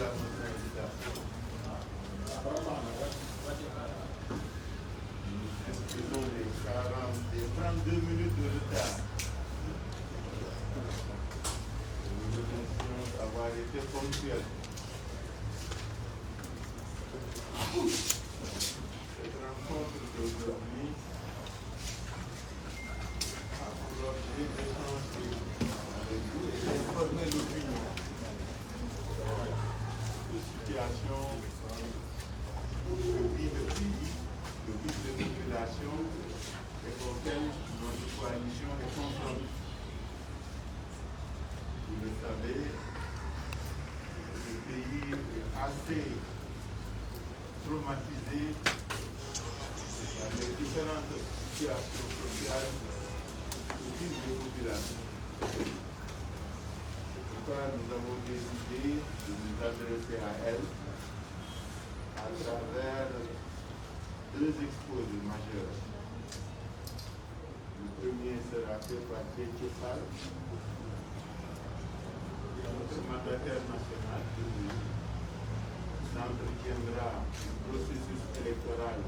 à notre invitation. Excusons les 32 minutes de retard. Nous remercions d'avoir été ponctuels. Cette rencontre d'aujourd'hui a pour objet d'échanger avec vous et d'informer l'opinion de situation que vit le pays, que vivent les populations et auxquelles notre coalition est confrontée. Vous le savez, le pays est assez traumatisé par les différentes situations sociales que vivent les populations. C'est pourquoi nous avons décidé de nous adresser à elles à travers deux exposés majeurs. Le premier sera fait par Déthié Fall, notre mandataire national, qui s'entretiendra du processus électoral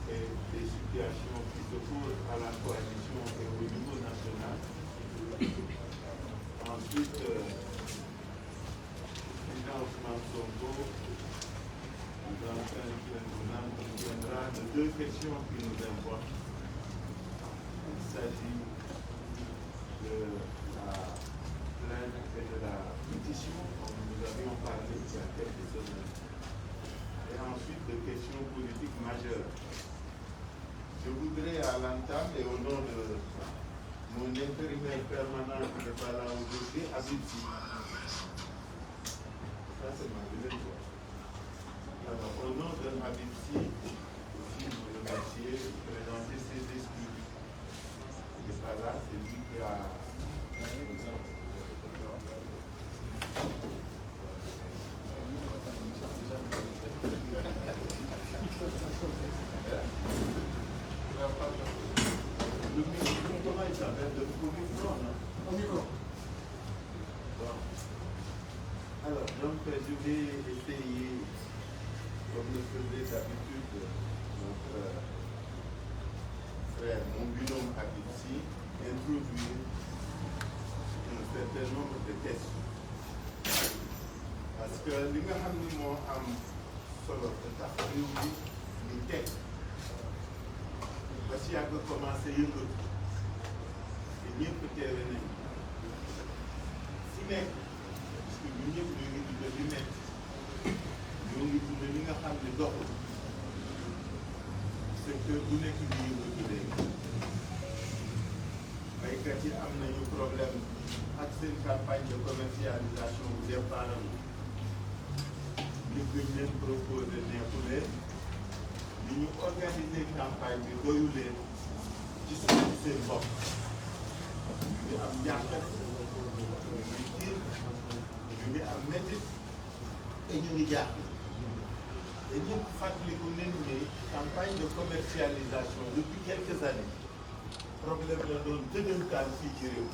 et des situations qui se posent à la coalition et au niveau national. Ensuite, le président Ousmane Sonko nous entretiendra de deux questions qui nous importent. Il s'agit de la plainte et de la pétition dont nous avions parlé il y a quelques semaines. Et ensuite de questions politiques majeures. Je voudrais à l'entame et au nom de mon intérimaire permanent qui n'est pas là aujourd'hui, Habib Sy. Ça c'est ma deuxième fois. Alors, au nom de Habib Sy, aussi vous remercier de présenter ses excuses. Il n'est pas là, c'est lui qui a. Le micro, comment il s'appelle? Le micro, non? Au micro. Bon. Alors, donc, je vais essayer, comme le faisait d'habitude notre frère, mon binôme Habib Sy, introduire un certain nombre de questions. Parce que li nga xam ni moo am solo te tax réew mi ñu teg ba si yàgg commencé yëngatu te ñëpp teewe nañu fu nekk parce que ñun ñëpp ñoo ngi dund li nekk ñoo ngi dund li nga xam ne doxul secteur bu nekk ñu yëngatu léegi baykat yi am nañu problème ak seen campagne de commercialisation bu départam li gën leen proposé neexu leen li ñu organiser campagne bi doyu leen ci suñu seen bopp ñu ngi am njàngat ñu ngi tiir ñu ngi am métit et ñu ngi jaaxle te ñëpp fàttaliku nañu ne campagne de commercialisation depuis quelques années problème la doon dëggantaan fii ci réew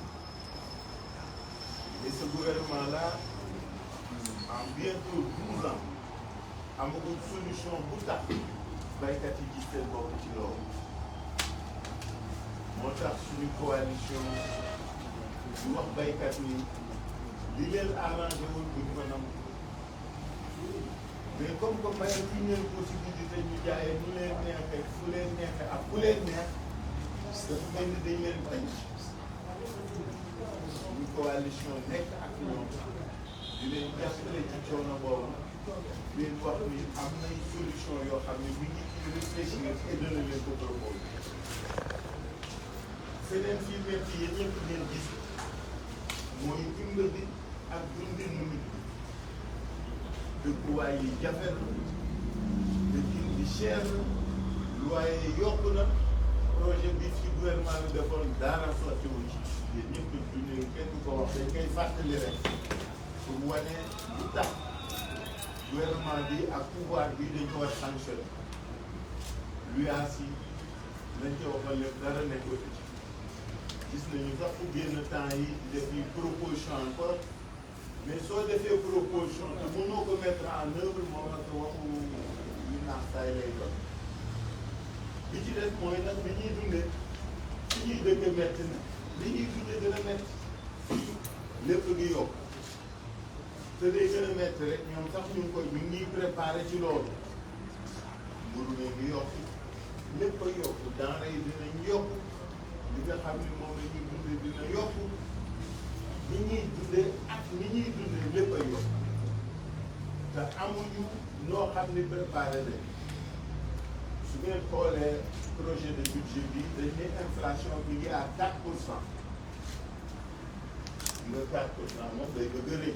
et ce gouvernement là en bientôt 12 ans amagul solution bu tax baykat yi gis seen bopp ci loolu moo tax suñu coalition di wax baykat ni li leen arrangé woon duñ ko nangu mais comme que bayal fi ñeen possibilité ñu jaayee ñu leen neexee fu leen neexee ak fu leen neex dafa mel ni dañ leen bañ suñu coalition nekk ak ñoom di leen jàppale ci coono boobu leen wax ni am nay solution yoo xam ne mi ngi ci réfléchir et dana leen ko proposer feneen fii métti yi ñëpp ngeen gis mooy dimbali ak dundinu nit ñi dëkkuwaay yi jafe na dëkkin bi cher na loyer yi yokku na projet bi ci gouvernement bi defoon dara sottiwul ci yéen ñëpp dundee kenn du ko wax dañ koy fàttali rek pour wane lu tax gouvernement bi ak pouvoir bi dañ ko war sanctionné luyaas yi nañ ca waxal lépp dara nekkatu ci gis nañu sax fu génn temps yi def yi proposition encore mais soo defee proposition te mënoo ko mettre en œuvre moom la ko waxu ñu naax saay lay doon li ci des mooy nag li ñuy dundee fi ñuy dëkk metti na li ñuy dundee gën a metti lépp ngi yokk te day gën a metti rek ñoom sax ñu ngi koy ñu ngi préparé ci loolu mburu mi ngi yokk lépp a yokk denrée yi dinañ yokk li nga xam ni moom la ñuy dundee dina yokk ni ñuy dundee ak ni ñuy dundee lépp a yokk te amuñu noo xam ni préparé leen su ngeen xoolee projet de budget bi dañ ne inflation bi ngi à 4%. nga 4% moom day bëgg a rëy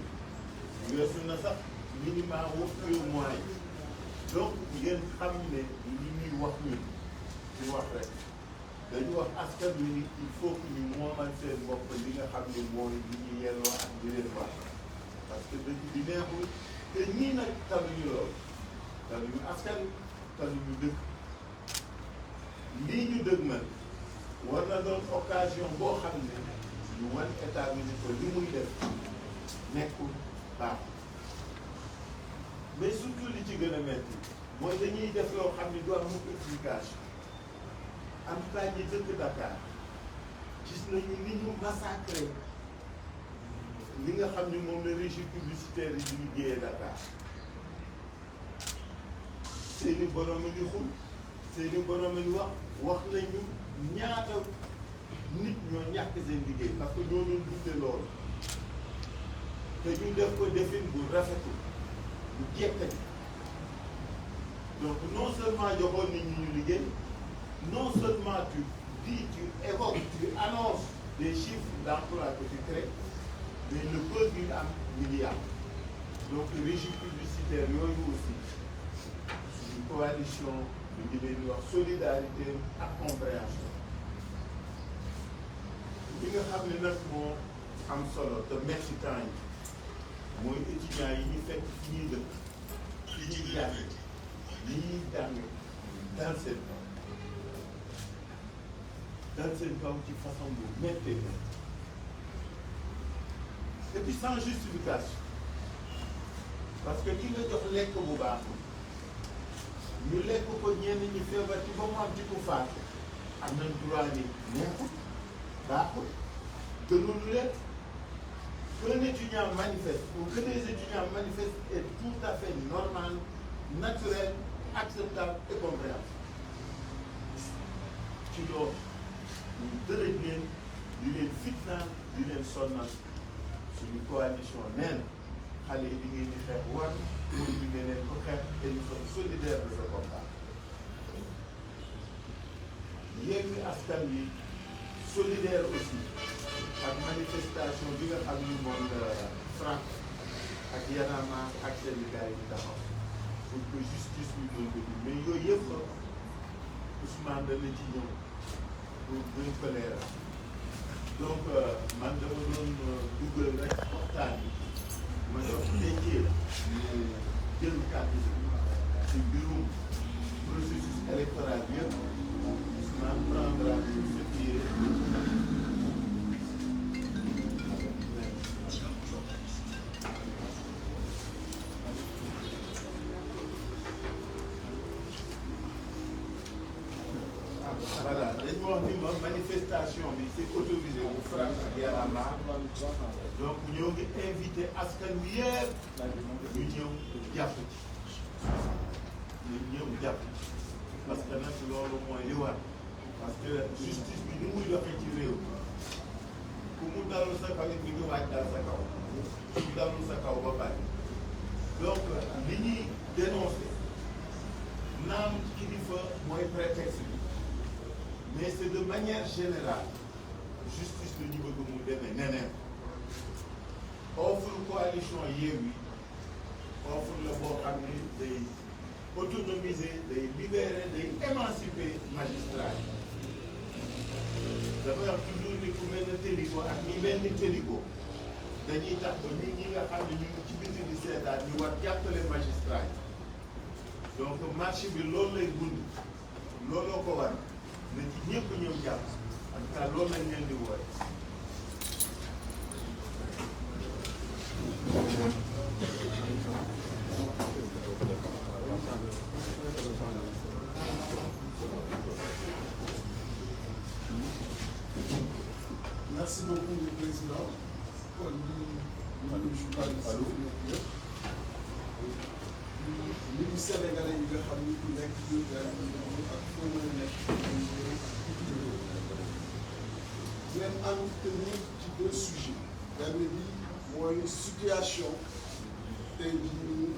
weesu na sax minimum wu mois yi donc ngeen xam ne li ñuy wax ñun ci wax rek dañu wax askan wi ni il faut que ñu moomal seen bopp li nga xam ne mooy li ñu yelloo ak di leen wax parce que dëkk bi neexul te ñii nag taluñu lool taluñu askan taluñu dëkk lii ñu dëgg man war na doon occasion boo xam ne ñu wan état bi ni ko li muy def nekkul baax mais surtout li ci gën a metti mooy dañuy def loo xam ne du am explication en tout cas ñi dëkk Dakar gis nañu ni ñu massacré li nga xam ne moom la régie publicitaire yi di liggéeyee Dakar seeni borom a ngi xul seeni borom a ngi wax nañu ñaata nit ñoo ñàkk seen liggéey parce que ñoo doon dundee loolu te ñu def ko defin bu rafetul bu jekkati donc non seulement joxoon nit ñi ñu liggéey non seulement tu dis, tu évoques, tu annonces des chiffres d'emploi que tu crées, mais le peu qu'il y a milliard. Donc régime publicitaire yooyu aussi une coalition ñu ngi leen di wax solidarité ak compréhension li nga xam ne nag moo am solo te metti temps yi mooy étudiants yi ñu fekk fi ñuy dëkk fi ñuy jàng li ñuy jàng dans seen kaw dans seen kaw ci façon bu méttee et puis sans justification parce que ki nga jox lekk bu baax ñu lekk ko ñenn ñi feebar ci ba mu am ci ku faatu am nañ droit ni neexul baaxul gënul leen qu'un étudiant manifeste ou que des étudiants manifestent est tout à fait normal, naturel, acceptable et compréhensible. ci loolu ñu dërëj leen di leen fitnaan di leen sonnal suñu coalition nee na xale yi di ngeen di xeex war pour ñu ne leen ko xeex et nous sommes solidaires de ce combat. Yewwi Askan Wi solidaire aussi ak manifestation bi nga xam ni moom la FRAPP ak Y'en a marre ak syndicat yi taxaw pour que justice ñu doon ko mais yooyu yëpp Ousmane dana ci ñëw pour gën ko leeral donc man dama doon dugal rek waxtaan bi ma jox Déthié ñu jël kàddu ci mbirum processus électoral bi yëpp Ousmane prendra tout ce qui est voilà dañu wax ni ma manifestation bi c'est autorisé bu FRAPP ak Y'en a marre donc ñoo ngi invité askan wi yëpp ñu ñëw jàpp ci ñu ñëw jàpp ci parce que nag loolu mooy li war parce que justice bi ni muy doxee ci réew ku mu dalul sa kaw it mi ngi waaj dal sa kaw ku mu dalul sa kaw ba pare donc li ñuy dénoncé naam kilifa mooy prétexte bi mais c'est de manière générale justice la ñu bëgg mu demee neneen offre coalition Yewwi offre la boo xam ne day autonomiser day libérer day émanciper magistrat yi dafa wax toujours ni ku mel ne Téliko ak ñi mel ni Téliko dañuy tax ba ñun ñi nga xam ne ñu ngi ci biti di seetaan ñu war jàppale magistrat yi donc marché bi loolu lay gund looloo ko war na ci ñëpp ñëw jàpp en tout cas loolu lañ leen di wooye beaucoup le président kon ñu journaliste yi ñu Sénégalais yi nga xam ni ku nekk ñu ak foo mën a nekk leen ànd tenir ci deux sujets benn bi mooy situation tey jii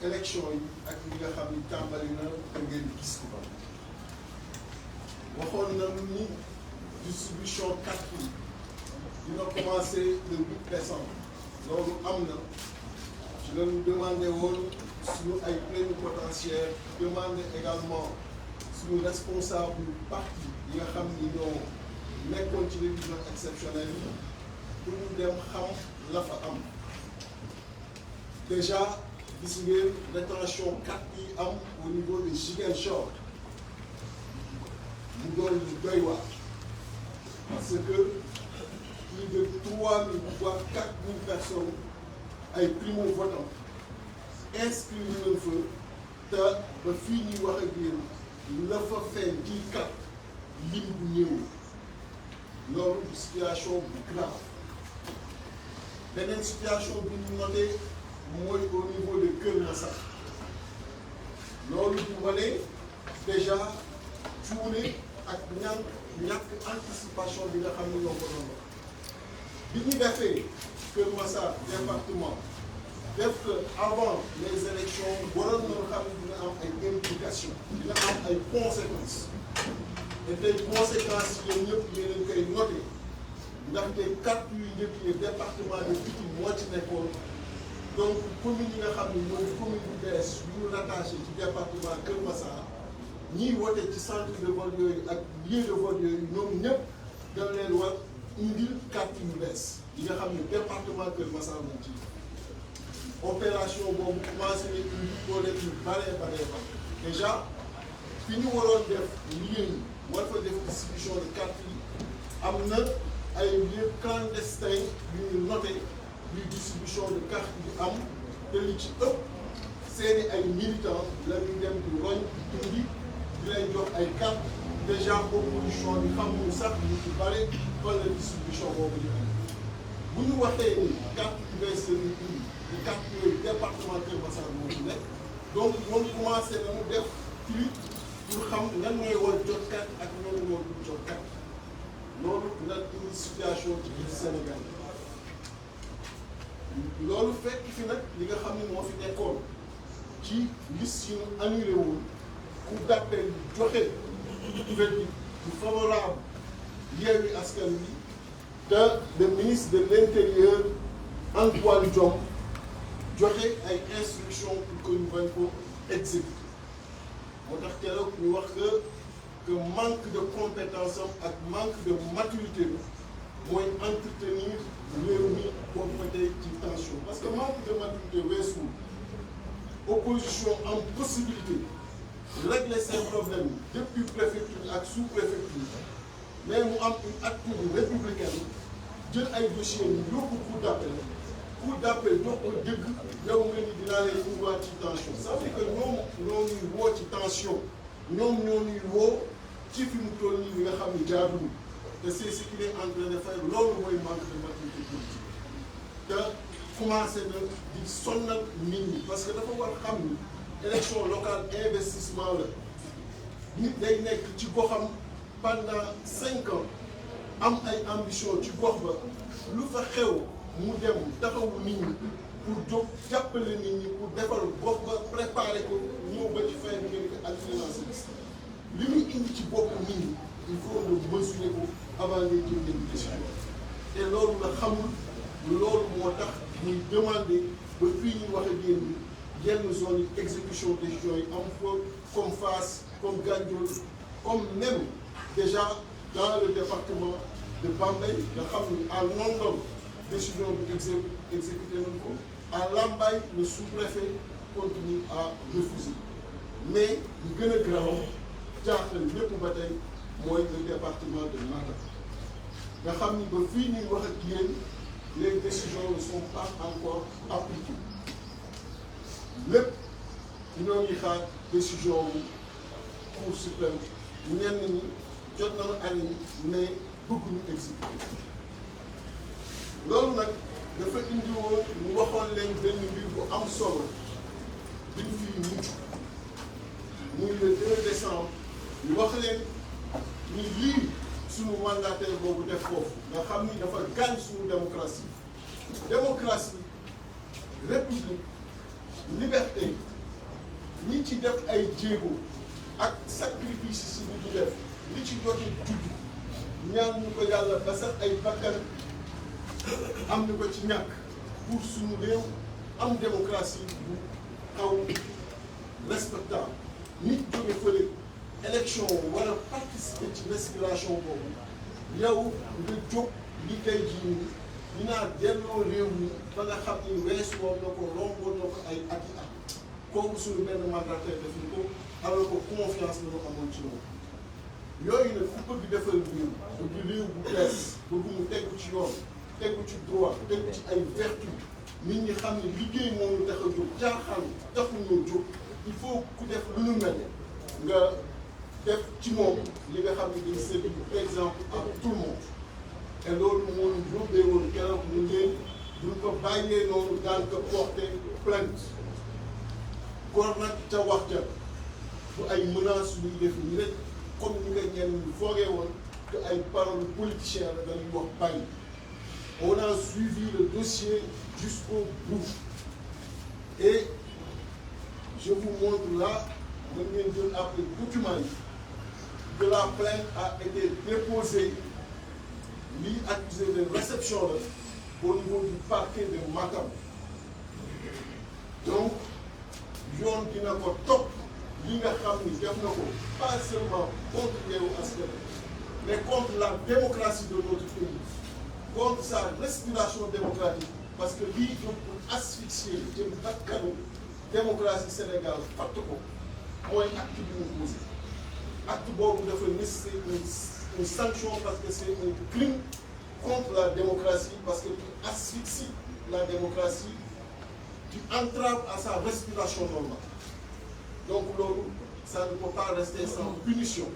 élection yi ak li nga xam ni tàmbali na da ngeen gis ko ba waxoon nañu ni distribution carte yi dina commencé le 8 décembre loolu am na ci la ñu demandé woon suñu ay plénipotentiaires demandé également suñu responsable parti yi nga xam ni ñoo nekkoon ci révision exceptionnelle yi pour ñu dem xam la fa am déjà gis ngeen rétention carte yi am au niveau de Ziguinchor mu doon lu doy waar parce que plus de 3000 voire 4000 personnes ay primo-votants inscrits nañ fa te ba fii ñuy wax ak yéen la fa feeñ ci kat lim bu néew loolu situation bu grave beneen situation bi ñu noté mooy au niveau de Kër Massar loolu bu wane déjà cuune ak ñàkk anticipation bi nga xam ne ñoo ko doon bi ñu defee Kër Massar département def que avant les élections waroon nañu xam ne dina am ay implications dina am ay conséquences et tey conséquences yi yéen ñëpp yéen a koy noté ndaxte carte yu njëkk yi département de Pikine moo ci nekkoon donc commune yi nga xam ne mooy commune bu bees yu ñu rattaché ci département Kër Massar ñiy wote ci centre de vote yooyu ak lieu de vote yooyu ñoom ñëpp dañ leen war indil carte yu bees yi nga xam ne département Kër Massar moom ci opération boobu commencé nañ indi doole yu bare déjà fi ñu waroon def liggéey yi war fa def distribution de carte yi am na ay lieux clandestins yu ñu noté yu distribution de carte yi am te li ci ëpp seeni ay militants la ñu dem di roñ indi di lay jox ay carte déjà opposition bi xamuñu sax ñu ci bare fan la distribution boobu ñu am bu ñu waxee ni carte yu bees la ñu indi di carte yooyu département Kër Massar moo ci nekk donc moom commencé na mu def plus pour xam nan ngay war jot carte ak ñoom ñoo dul jot carte loolu nag une situation ci biir Sénégal loolu fekk fi nag li nga xam ne moo fi nekkoon ci liste yi ñu annulé woon cour d'appel bi joxe verdict bu favorable Yewwi Askan Wi te le ministre de l'Intérieur Antoine Diome joxe ay instructions pour que ñu bañ ko exécuter moo tax keroog ñu wax que manque de compétence am ak manque de maturité bi mooy entretenir réew mi boo ko tey ci tension parce que manque de maturité weesu opposition am possibilité régler ces problèmes depuis préfecture ak sous-préfecture mais mu am une attitude républicaine jël ay dossiers yi yóbbu cour d'appel jox ko dëgg yow nga ni dinaa leen indiwaat ci tension ça fait que ñoom ñoo ñuy woo ci tension ñoom ñoo ñuy woo ci fi mu toll nii li nga xam ne jaaduwul te c'est ce qu'il est en train de faire loolu mooy manque de maturité politique te commencé na di sonnal nit ñi parce que dafa war xam ni élection locale investissement la nit day nekk ci goxam pendant 5 ans am ay ambition ci gox ba lu fa xew mu dem taxawu nit ñi pour jóg jàppale nit ñi pour defar gox ba préparer ko ñëw ba ci fin bi ngeen ko ak financement li muy indi ci bopp nit ñi il faut nga mesurer ko avant ngay jël une décision te loolu la xamul loolu moo tax muy demander ba fii ñu wax ak yéen yenn zone yi exécution décision yi am fa comme Fass comme Gandiol comme même déjà dans le département de Bambey nga xam ni à Ndondol décision bi exécuté nañ ko à Lambaye le sous-préfet continue à refuser mais lu gën a grave jaaxal lépp ba tey mooy le département de Matam nga xam ni ba fii ñuy wax ak yéen les décisions ne sont pas encore appliquées lépp ñoo ngi xaar décision wu Cour suprême ñenn ñi jot nañu année mais bëgguñu exécuter loolu nag dafa indi woon mu waxoon leen benn mbir bu am solo bi ñu fiy mucc muy le 2 décembre ñu wax leen ni lii suñu mandataire boobu def foofu nga xam ni dafa gaañ suñu démocratie république liberté ñi ci def ay jéego ak sacrifice si ñu ci def li ci jot judd ñaan ñu ko yàlla ba sax ay bakkan am ni ko ci ñàkk pour suñu réew am démocratie bu xaw respectable nit jóge fële élection wala participer ci respiration boobu yow nga jóg li tey jii nii dinaa delloo réew mi ba nga xam ni weesu woon na ko romboon na ko ay ati at kooku suñu benn mandataire def ni ko alors que confiance la ñu amoon ci moom yooyu nag ku bëgg defal réew bëgg réew bu bees bëgg mu tegu ci yoon tegu ci droit tegu ci ay vertu nit ñi xam ne liggéey moo ñu tax a jóg caaxaan taxuñoo jóg il faut ku def lu ñu mel nga def ci moom li nga xam ne dañ servir exemple à tout le monde te loolu moo ñu yóbbee woon keroog ñu leen duñ ko bàyyee noonu daan ko porter plainte góor nag ca wax ja du ay menaces yu ñuy def nii rek comme ni nga ñenn ñu foogee woon que ay paroles politiciens la dañuy wax bàyyi. On a suivi le dossier jusqu'au bout et je vous montre là mën ngeen jël après document yi que la plainte a été déposée lii accusé de réception la au niveau du parquet de Matam donc yoon dina ko topp li nga xam ni def na ko pas seulement contre Yewwi Askan Wi mais contre la démocratie de notre pays contre sa respiration démocratique parce que lii jóg pour asphyxier jëm bakkanu démocratie Sénégal fatt ko mooy acte bi mu posé acte boobu dafa nécessiter une sanction parce que c'est un crime contre la démocratie parce que tu asphyxies la démocratie, tu entraves à sa respiration normale. Donc loolu ça ne peut pas rester sans punition.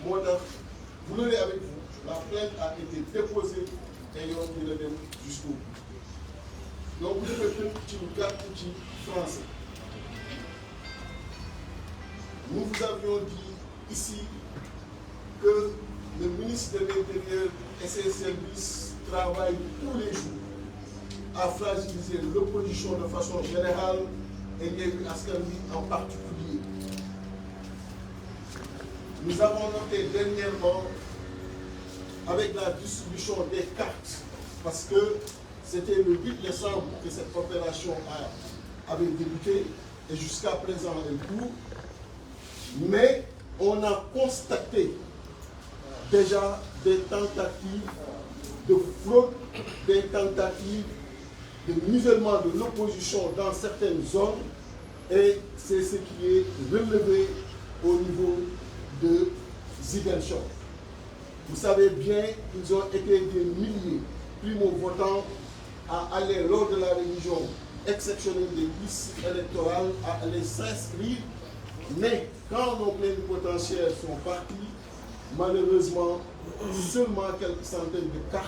Moo tax vous l'aurez avec vous, la plainte a été déposée et yoon dina dem jusqu'au bout. Donc bu defee tënk ci lu gàtt ci français. Nous vous avions dit ici que le ministre de l'Intérieur et ses services travaillent tous les jours à fragiliser l'opposition de façon générale et Yewwi Askan Wi en particulier. Nous avons noté dernièrement avec la distribution des cartes, parce que c'était le 8 décembre que cette opération avait débuté et jusqu'à présent elle court, mais on a constaté déjà des tentatives de fraude, des tentatives de musellement de l'opposition dans certaines zones et c'est ce qui est relevé au niveau de Ziguinchor. Vous savez bien qu'ils ont été des milliers primo-votants à aller lors de la révision exceptionnelle des listes électorales à aller s'inscrire, mais quand nos plénipotentiaires sont partis, malheureusement, seulement quelques centaines de cartes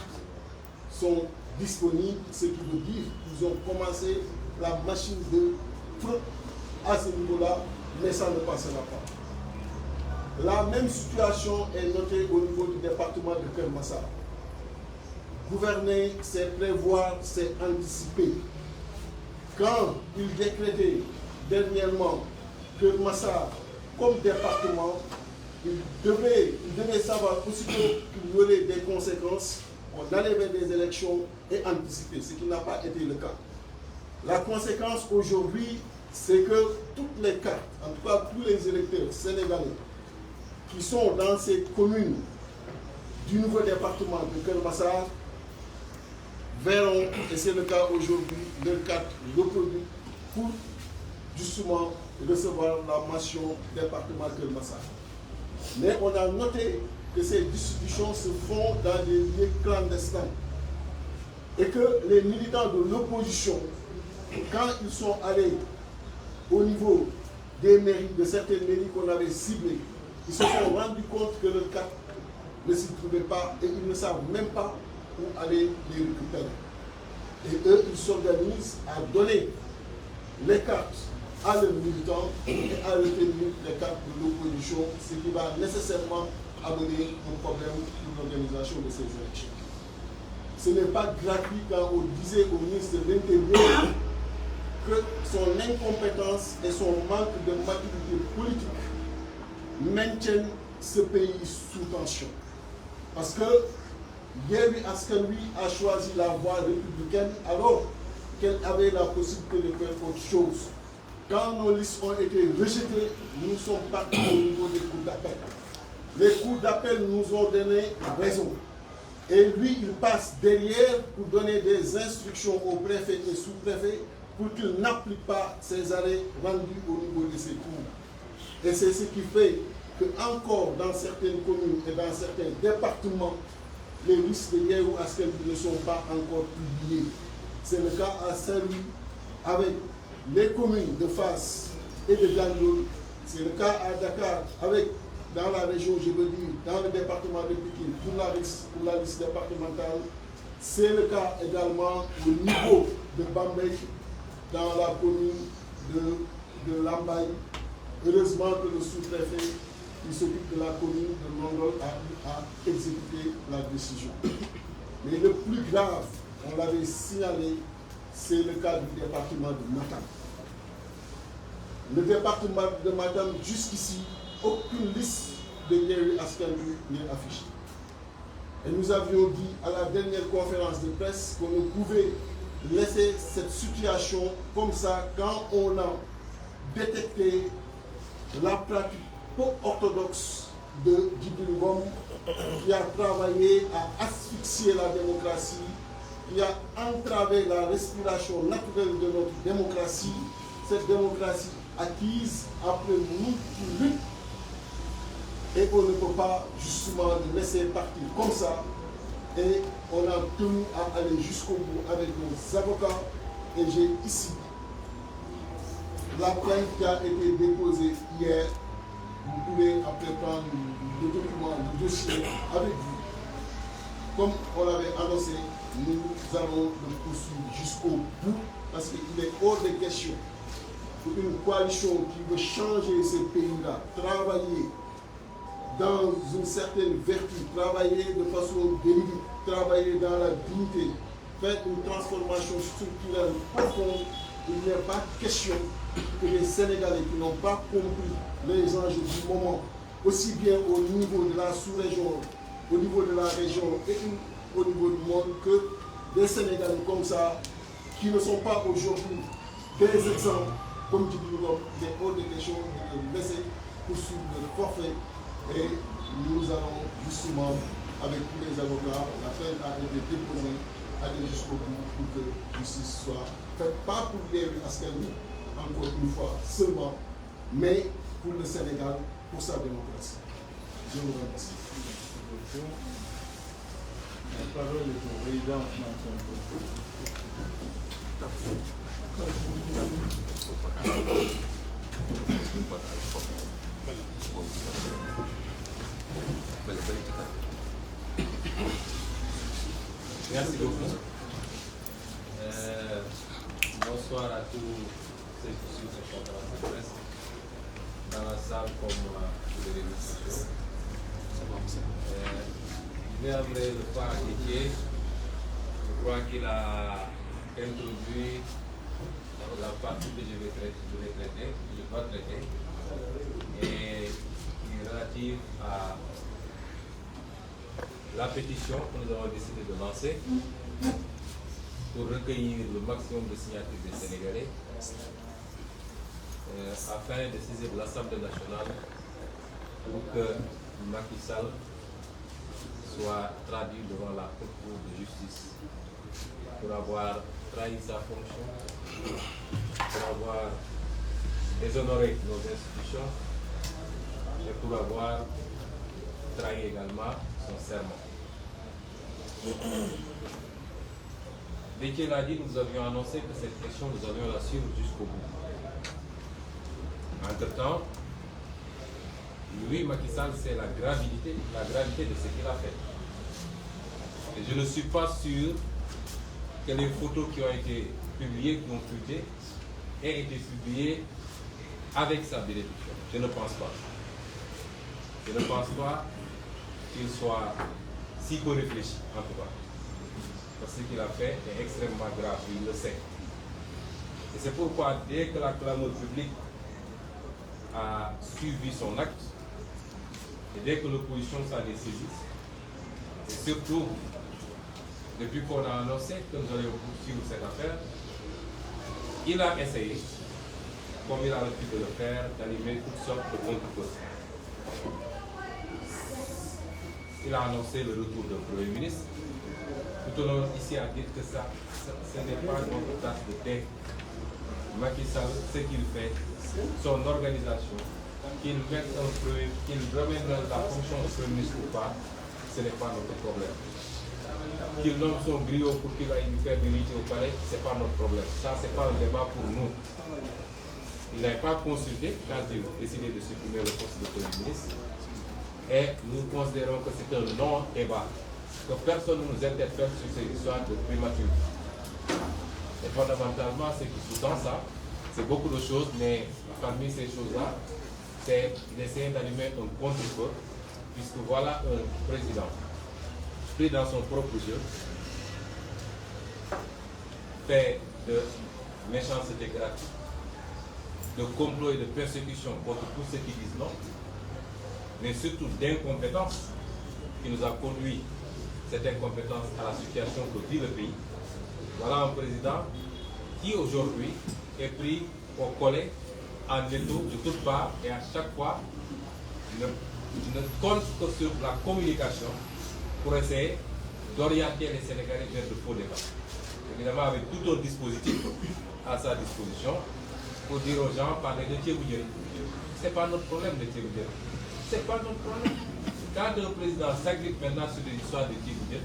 sont disponibles, ce qui veut dire qu'ils ont commencé la machine de fraude à ce niveau-là, mais ça ne passera pas. La même situation est notée au niveau du département de Keur Massar. Gouverner, c'est prévoir, c'est anticiper. Quand il décrétait dernièrement Keur Massar comme département, il devait savoir aussitôt qu'il y aurait des conséquences, on allait vers des élections et anticiper, ce qui n'a pas été le cas. La conséquence aujourd'hui, c'est que toutes les cartes, en tout cas tous les électeurs sénégalais qui sont dans ces communes du nouveau département de Keur Massar verront, et c'est le cas aujourd'hui, leurs cartes reproduites pour justement recevoir la mention département Keur Massar. Mais on a noté que ces distributions se font dans des lieux clandestins et que les militants de l'opposition, quand ils sont allés au niveau des mairies, de certaines mairies qu'on avait ciblées, ils se sont rendus compte que leur carte ne s'y trouvait pas et ils ne savent même pas où aller les récupérer. Et eux, ils s'organisent à donner les cartes à leurs militants et à retenir les cartes de l'opposition, ce qui va nécessairement amener un problème pour l'organisation de ces élections. Ce n'est pas gratuit quand on disait au ministre de l'Intérieur que son incompétence et son manque de maturité politique maintiennent ce pays sous tension. Parce que Yewwi Askan Wi a choisi la voie républicaine alors qu'elle avait la possibilité de faire autre chose. Quand nos listes ont été rejetées, nous sommes partis au niveau des cours d'appel. Les cours d'appel nous ont donné raison. Et lui, il passe derrière pour donner des instructions aux préfets et sous-préfets pour qu'ils n'appliquent pas ces arrêts rendus au niveau de ces cours. Et c'est ce qui fait que encore dans certaines communes et dans certains départements, les listes de Yewwi Askan Wi ne sont pas encore publiées. C'est le cas à Saint-Louis avec les communes de Fass et de Gandiol. C'est le cas à Dakar avec, dans la région, je veux dire, dans le département de Pikine, pour la liste départementale. C'est le cas également au niveau de Bambey, dans la commune de Lambaye. Heureusement que le sous-préfet qui s'occupe de la commune de Londol a exécuté la décision. Mais le plus grave, on l'avait signalé, c'est le cas du département de Matam. Le département de Matam, jusqu'ici, aucune liste de Yewwi Askan Wi n'est affichée. Et nous avions dit à la dernière conférence de presse qu'on ne pouvait laisser cette situation comme ça quand on a détecté la pratique peu orthodoxe de Djibril Ngom, qui a travaillé à asphyxier la démocratie, qui a entravé la respiration naturelle de notre démocratie, cette démocratie acquise après multiples luttes. Et on ne peut pas justement le laisser partir comme ça. Et on a tenu à aller jusqu'au bout avec nos avocats. Et j'ai ici la plainte qui a été déposée hier. Vous pouvez après prendre le document, le dossier avec vous. Comme on l'avait annoncé, nous allons le poursuivre jusqu'au bout parce qu'il est hors de question pour une coalition qui veut changer ce pays-là, travailler dans une certaine vertu, travailler de façon délibérée, travailler dans la dignité, faire une transformation structurelle profonde. Il n'y a pas question que les Sénégalais qui n'ont pas compris les enjeux du moment, aussi bien au niveau de la sous-région, au niveau de la région et au niveau du monde, que des Sénégalais comme ça, qui ne sont pas aujourd'hui des exemples, comme dit Ngom, des hors de question de laisser poursuivre le forfait. Et nous allons justement, avec tous les avocats, la plainte a été déposée, aller jusqu'au bout pour que justice soit faite, pas pour Yewwi Askan Wi, encore une fois, seulement, mais pour le Sénégal, pour sa démocratie. Je vous remercie. La parole est au président Merci beaucoup. Bonsoir à tous ceux qui suivent cette conférence de presse, dans la salle comme pour les réseaux sociaux. Je vais amener le pas à Didier. Je crois qu'il a introduit la partie que je vais traiter, et qui est relative à la pétition que nous avons décidé de lancer pour recueillir le maximum de signatures des Sénégalais afin de saisir l'Assemblée nationale pour que Macky Sall soit traduit devant la Haute Cour de justice pour avoir trahi sa fonction, pour avoir déshonoré nos institutions et pour avoir trahi également son serment. Dès qu'il a dit, nous avions annoncé que cette question, nous allions la suivre jusqu'au bout. Entre-temps, lui, Macky Sall, c'est la gravité de ce qu'il a fait. Et je ne suis pas sûr que les photos qui ont été publiées, qui ont fuité, aient été publiées avec sa bénédiction. Je ne pense pas. Je ne pense pas qu'il soit si peu réfléchi, en tout cas. Parce que ce qu'il a fait est extrêmement grave, il le sait. Et c'est pourquoi, dès que la clameur publique a suivi son acte, et dès que l'opposition s'en est saisie, et surtout depuis qu'on a annoncé que nous allions poursuivre cette affaire, il a essayé, comme il a l'habitude de le faire, d'animer toutes sortes de contre-causes. Il a annoncé le retour d'un Premier ministre. Tout au long ici a dit que ça ce n'est pas notre tasse de thé. Macky Sall, ce qu'il fait, son organisation, qu'il remette la fonction de Premier ministre ou pas, ce n'est pas notre problème. Qu'il nomme son griot pour qu'il aille lui faire visiter au palais, ce n'est pas notre problème. Ça, ce n'est pas un débat pour nous. Il n'a pas consulté quand il a décidé de supprimer le poste de Premier ministre. Et nous considérons que c'est un non-débat, que personne ne nous interpelle sur ces histoires de primature. Et fondamentalement, ce qui sous-tend ça, c'est beaucoup de choses, mais parmi ces choses-là, c'est d'essayer d'animer un contre-feu, puisque voilà un président pris dans son propre jeu, fait de méchanceté gratuite, de complot et de persécution contre tous ceux qui disent non, mais surtout d'incompétence qui nous a conduit, cette incompétence, à la situation que vit le pays. Voilà un président qui aujourd'hui est pris au collet, en étau de toutes parts, et à chaque fois ne compte que sur la communication pour essayer d'orienter les Sénégalais vers de faux débats. Évidemment avec tout un dispositif à sa disposition pour dire aux gens, parler de Thiéboudjeri. Ce n'est pas notre problème de Thiéboudjeri. C'est pas notre problème. Quand un président s'agrippe maintenant sur des histoires de Thiéboudjeri,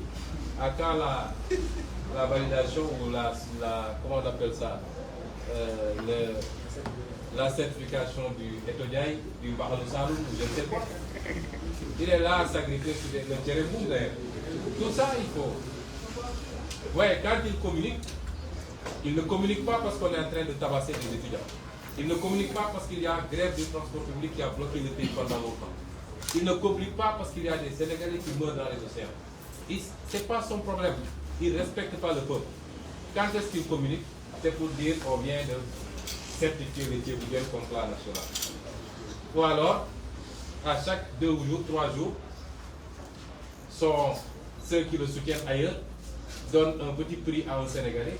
à quand la validation ou comment on appelle ça, la certification du Etodiaï, du Bahalou Saloum, je ne sais pas. Il est là à s'agripper sur le Djereboum d'ailleurs. Tout ça, il faut. Ouais, quand il ne communique pas parce qu'on est en train de tabasser des étudiants. Il ne communique pas parce qu'il y a grève du transport public qui a bloqué le pays pendant longtemps. Il ne communique pas parce qu'il y a des Sénégalais qui meurent dans les océans. Ce n'est pas son problème. Il ne respecte pas le peuple. Quand est-ce qu'il communique? C'est pour dire qu'on vient de certifier les Thiéboudjeri comme plan national. Ou alors, à chaque 2 jours, 3 jours, ceux qui le soutiennent ailleurs donnent un petit prix à un Sénégalais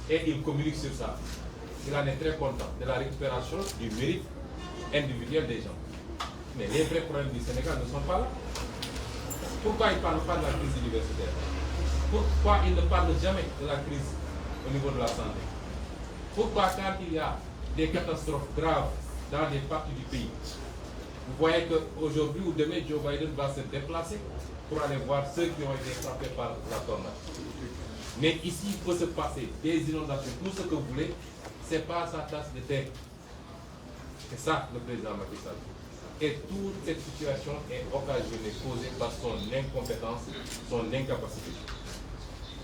et il communique sur ça. Il en est très content de la récupération du mérite individuel des gens. Mais les vrais problèmes du Sénégal ne sont pas là. Pourquoi il ne parle pas de la crise universitaire? Pourquoi il ne parle jamais de la crise au niveau de la santé? Pourquoi quand il y a des catastrophes graves dans des parties du pays, vous voyez qu'aujourd'hui ou demain, Joe Biden va se déplacer pour aller voir ceux qui ont été frappés par la tornade. Mais ici, il peut se passer des inondations, tout ce que vous voulez, ce n'est pas sa tasse de thé. C'est ça le président Macky Sall. Et toute cette situation est occasionnée, causée par son incompétence, son incapacité,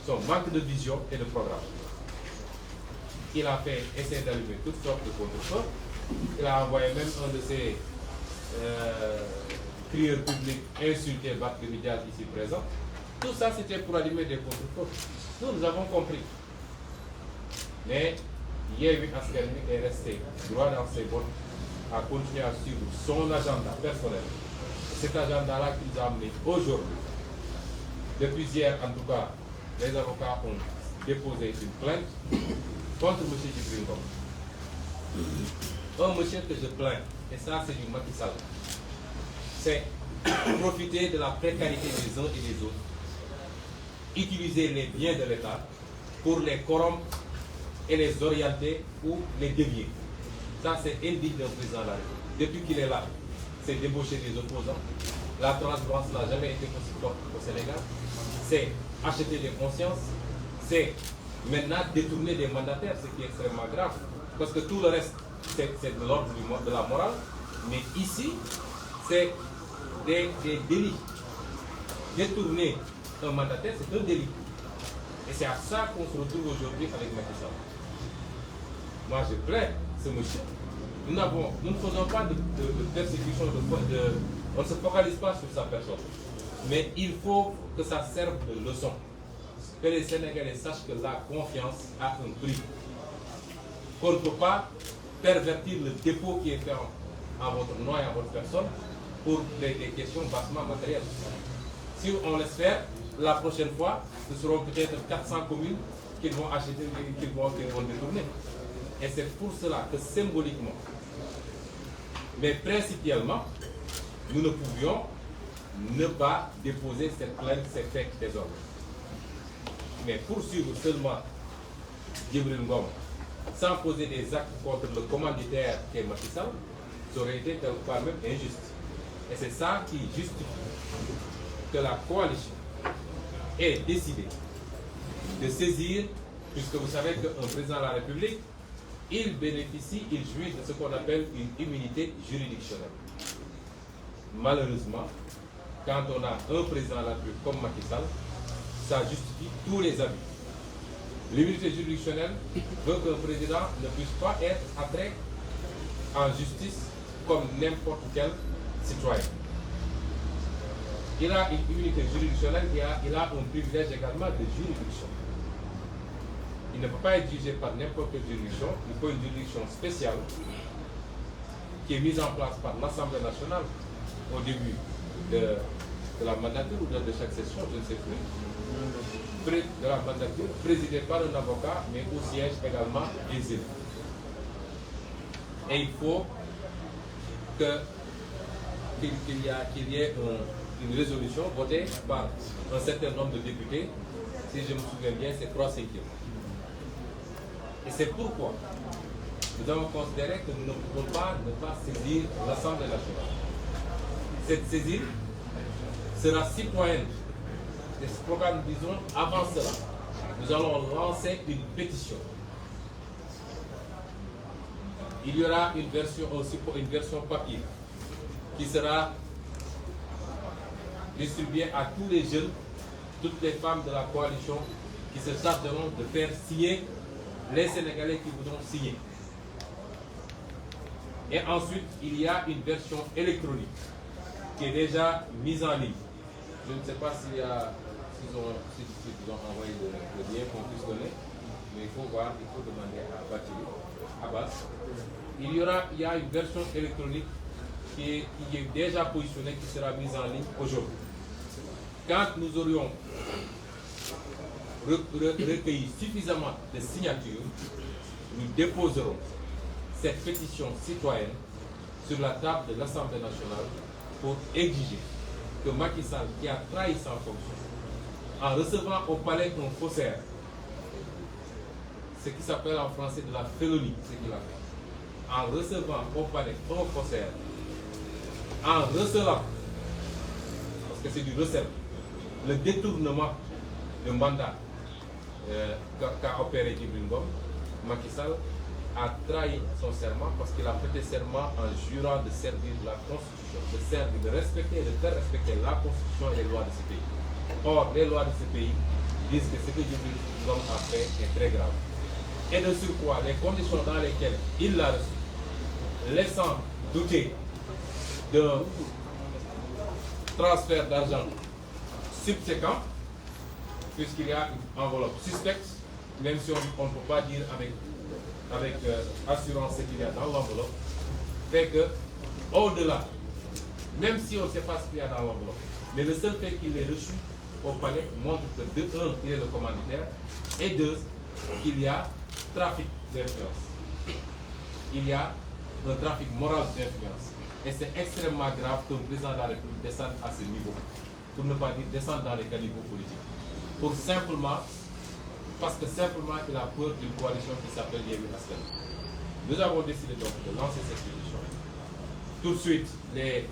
son manque de vision et de programme. Il a fait essayer d'allumer toutes sortes de contre-feux. Il a envoyé même un de ses crieurs publics insulter Barthélémy Dias ici présent. Tout ça, c'était pour allumer des contre-feux. Nous avons compris. Mais Yewwi Askan Wi est resté droit dans ses bottes, à continuer à suivre son agenda personnel. Cet agenda-là qui nous a amené aujourd'hui. Depuis hier, en tout cas, les avocats ont déposé une plainte contre M. Djibril Ngom. Un monsieur que je plains, et ça c'est du Macky Sall, c'est profiter de la précarité des uns et des autres, utiliser les biens de l'État pour les corrompre et les orienter ou les dévier. Ça c'est indigne d'un président de la République. Depuis qu'il est là, c'est débaucher des opposants. La transparence n'a jamais été aussi forte au Sénégal. C'est acheter des consciences, c'est maintenant détourner des mandataires, ce qui est extrêmement grave. Parce que tout le reste, c'est de l'ordre de la morale. Mais ici, c'est des délits. Détourner un mandataire, c'est un délit. Et c'est à ça qu'on se retrouve aujourd'hui avec Macky Sall. Moi, je plains ce monsieur. Nous ne faisons pas de persécution, on ne se focalise pas sur sa personne. Mais il faut que ça serve de leçon. Que les Sénégalais sachent que la confiance a un prix. Qu'on ne peut pas pervertir le dépôt qui est fait en votre nom et en votre personne pour des questions bassement matérielles. Si on laisse faire, la prochaine fois, ce seront peut-être 400 communes qu'ils vont acheter, qu'ils vont détourner. Et c'est pour cela que symboliquement, mais principalement, nous ne pouvions ne pas déposer cette plainte, ces faits désordres. Mais poursuivre seulement Djibril Ngom sans poser des actes contre le commanditaire qui est Macky Sall, ça aurait été quelque part même injuste. Et c'est ça qui justifie que la coalition ait décidé de saisir, puisque vous savez qu'un président de la République, il bénéficie, il jouit de ce qu'on appelle une immunité juridictionnelle. Malheureusement, quand on a un président de la République comme Macky Sall, ça justifie tous les abus. L'immunité juridictionnelle veut qu'un président ne puisse pas être attrait en justice comme n'importe quel citoyen. Il a une immunité juridictionnelle, il a un privilège également de juridiction. Il ne peut pas être jugé par n'importe quelle juridiction, il faut une juridiction spéciale qui est mise en place par l'Assemblée nationale au début de la mandature ou de chaque session, je ne sais plus, de la mandature, présidée par un avocat, mais au siège également des élus. Et il faut qu'il y ait une résolution votée par un certain nombre de députés. Si je me souviens bien, c'est 3/5. Et c'est pourquoi nous avons considéré que nous ne pouvons pas ne pas saisir l'Assemblée nationale. Cette saisine sera citoyenne. Et ce programme, nous disons, avant cela, nous allons lancer une pétition. Il y aura une version aussi, une version papier, qui sera distribuée à tous les jeunes, toutes les femmes de la coalition, qui se chargeront de faire signer les Sénégalais qui voudront signer. Et ensuite, il y a une version électronique qui est déjà mise en ligne. Je ne sais pas s'ils ont envoyé le lien qu'on puisse donner, mais il faut voir, il faut demander à Abbas. Il y a une version électronique qui est déjà positionnée, qui sera mise en ligne aujourd'hui. Quand nous aurions recueilli suffisamment de signatures, nous déposerons cette pétition citoyenne sur la table de l'Assemblée nationale pour exiger que Macky Sall, qui a trahi sa fonction, en recevant au palais un faussaire, ce qui s'appelle en français de la félonie, ce qu'il a fait, en recevant au palais un faussaire, en recelant, parce que c'est du recel, le détournement de mandat qu'a opéré Djibril Ngom, Macky Sall a trahi son serment parce qu'il a prêté serment en jurant de servir la Constitution, de respecter et de faire respecter la Constitution et les lois de ce pays. Or, les lois de ce pays disent que ce que Djibril Ngom a fait est très grave. Et de surcroît, les conditions dans lesquelles il l'a reçu, laissant douter d'un transfert d'argent subséquent, puisqu'il y a une enveloppe suspecte, même si on ne peut pas dire avec assurance ce qu'il y a dans l'enveloppe, fait que, au-delà, même si on ne sait pas ce qu'il y a dans l'enveloppe, mais le seul fait qu'il l'ait reçu au palais montre que, de un, il est le commanditaire, et deux, qu'il y a trafic d'influence. Il y a un trafic moral d'influence. Et c'est extrêmement grave qu'un président de la République descende à ce niveau, pour ne pas dire descendre dans les caniveaux politiques. Pour simplement, parce que simplement il a peur d'une coalition qui s'appelle Yewwi Askan Wi. Nous avons décidé donc de lancer cette pétition. Tout de suite, les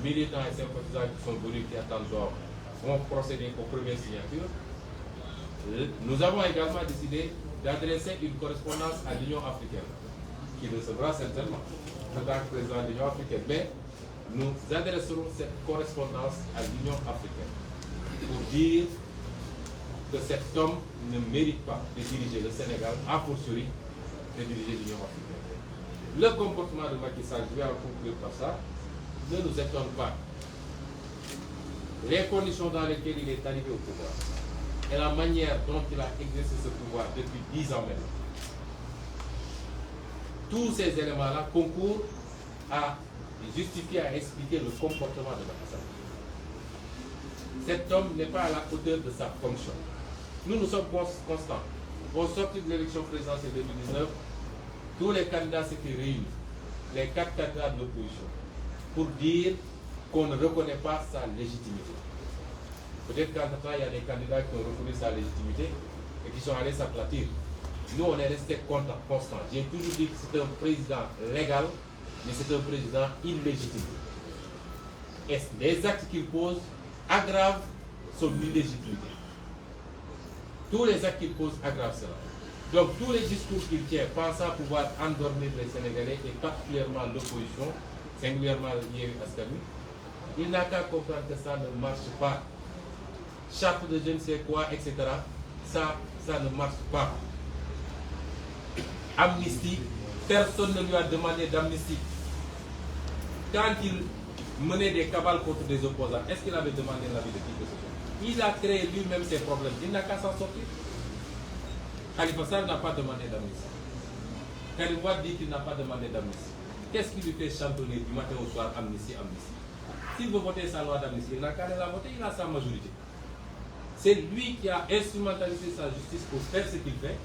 militants et sympathisants qui sont venus, qui attendent dehors, vont procéder aux premières signatures. Nous avons également décidé d'adresser une correspondance à l'Union africaine, qui recevra certainement en tant que président de l'Union africaine. Mais nous adresserons cette correspondance à l'Union africaine pour dire que cet homme ne mérite pas de diriger le Sénégal, a fortiori de diriger l'Union africaine. Le comportement de Macky Sall, je vais en conclure par ça, ne nous étonne pas. Les conditions dans lesquelles il est arrivé au pouvoir et la manière dont il a exercé ce pouvoir depuis 10 ans maintenant, tous ces éléments-là concourent à justifier, à expliquer le comportement de Macky Sall. Cet homme n'est pas à la hauteur de sa fonction. Nous sommes constants. Au sortir de l'élection présidentielle 2019, tous les candidats s'étaient réunis, les 4 candidats de l'opposition, pour dire qu'on ne reconnaît pas sa légitimité. Peut-être qu'entre-temps, il y a des candidats qui ont reconnu sa légitimité et qui sont allés s'aplatir. Nous, on est resté constants. J'ai toujours dit que c'est un président légal, mais c'est un président illégitime. Et les actes qu'il pose aggravent son illégitimité. Tous les actes qu'il pose aggravent cela. Donc tous les discours qu'il tient pensant pouvoir endormir les Sénégalais et particulièrement l'opposition, singulièrement Yewwi Askan Wi, il n'a qu'à comprendre que ça ne marche pas. Charte de je ne sais quoi, etc. Ça ne marche pas. Amnistie, personne ne lui a demandé d'amnistie. Quand il menait des cabales contre des opposants, est-ce qu'il avait demandé l'avis de qui que ce soit? Il a créé lui-même ses problèmes. Il n'a qu'à s'en sortir. Khalifa Sall n'a pas demandé d'amnistie. Karim Wade dit qu'il n'a pas demandé d'amnistie. Qu'est-ce qui lui fait chantonner du matin au soir amnistie, amnistie? S'il veut voter sa loi d'amnistie, il n'a qu'à la voter, il a sa majorité. C'est lui qui a instrumentalisé sa justice pour faire ce qu'il fait.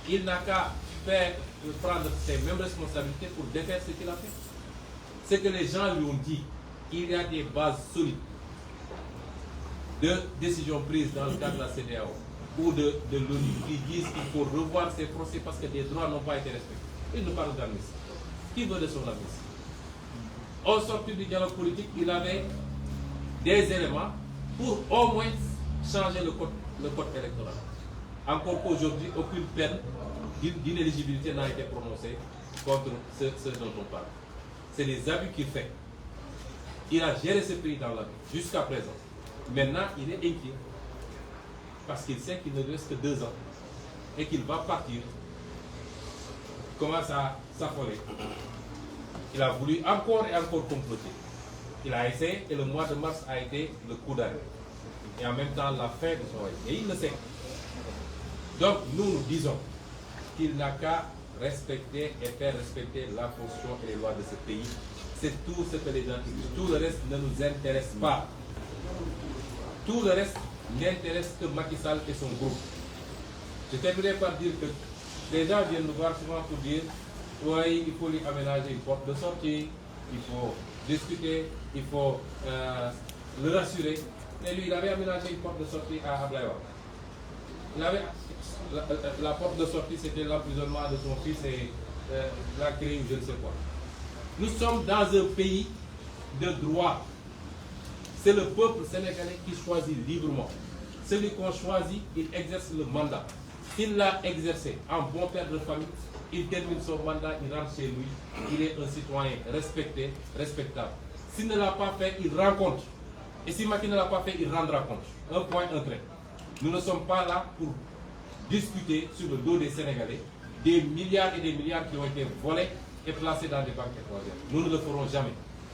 Il n'a qu'à prendre ses mêmes responsabilités pour défaire ce qu'il a fait. C'est que les gens lui ont dit, il y a des bases solides de décisions prises dans le cadre de la CEDEAO ou de l'ONU qui disent qu'il faut revoir ces procès parce que des droits n'ont pas été respectés. Il nous parle d'amnistie. Qui veut de son amnistie? Au sortir du dialogue politique, il avait des éléments pour au moins changer le code électoral. Encore qu'aujourd'hui, aucune peine d'inéligibilité n'a été prononcée contre ce dont on parle. C'est les abus qu'il fait. Il a géré ce pays dans l'abus jusqu'à présent. Maintenant, il est inquiet parce qu'il sait qu'il ne lui reste que 2 ans et qu'il va partir. Il commence à s'affoler. Il a voulu encore et encore comploter. Il a essayé et le mois de mars a été le coup d'arrêt. Et en même temps la fin de son règne. Et il le sait. Donc nous disons qu'il n'a qu'à respecter et faire respecter la Constitution et les lois de ce pays. C'est tout ce que les gens disent. Tout le reste ne nous intéresse pas. Tout le reste n'intéresse que Macky Sall et son groupe. Je terminerai par dire que les gens viennent nous voir souvent pour dire oui, il faut lui aménager une porte de sortie, il faut discuter, il faut le rassurer. Mais lui, il avait aménagé une porte de sortie à Abdoulaye Wade. Il avait la porte de sortie, c'était l'emprisonnement de son fils et la crime, je ne sais quoi. Nous sommes dans un pays de droit. C'est le peuple sénégalais qui choisit librement. Celui qu'on choisit, il exerce le mandat. S'il l'a exercé en bon père de famille, il termine son mandat, il rentre chez lui, il est un citoyen respecté, respectable. S'il ne l'a pas fait, il rend compte. Et si Macky ne l'a pas fait, il rendra compte. Un point, un trait. Nous ne sommes pas là pour discuter sur le dos des Sénégalais des milliards et des milliards qui ont été volés et placés dans des banques étrangères. Nous ne le ferons jamais.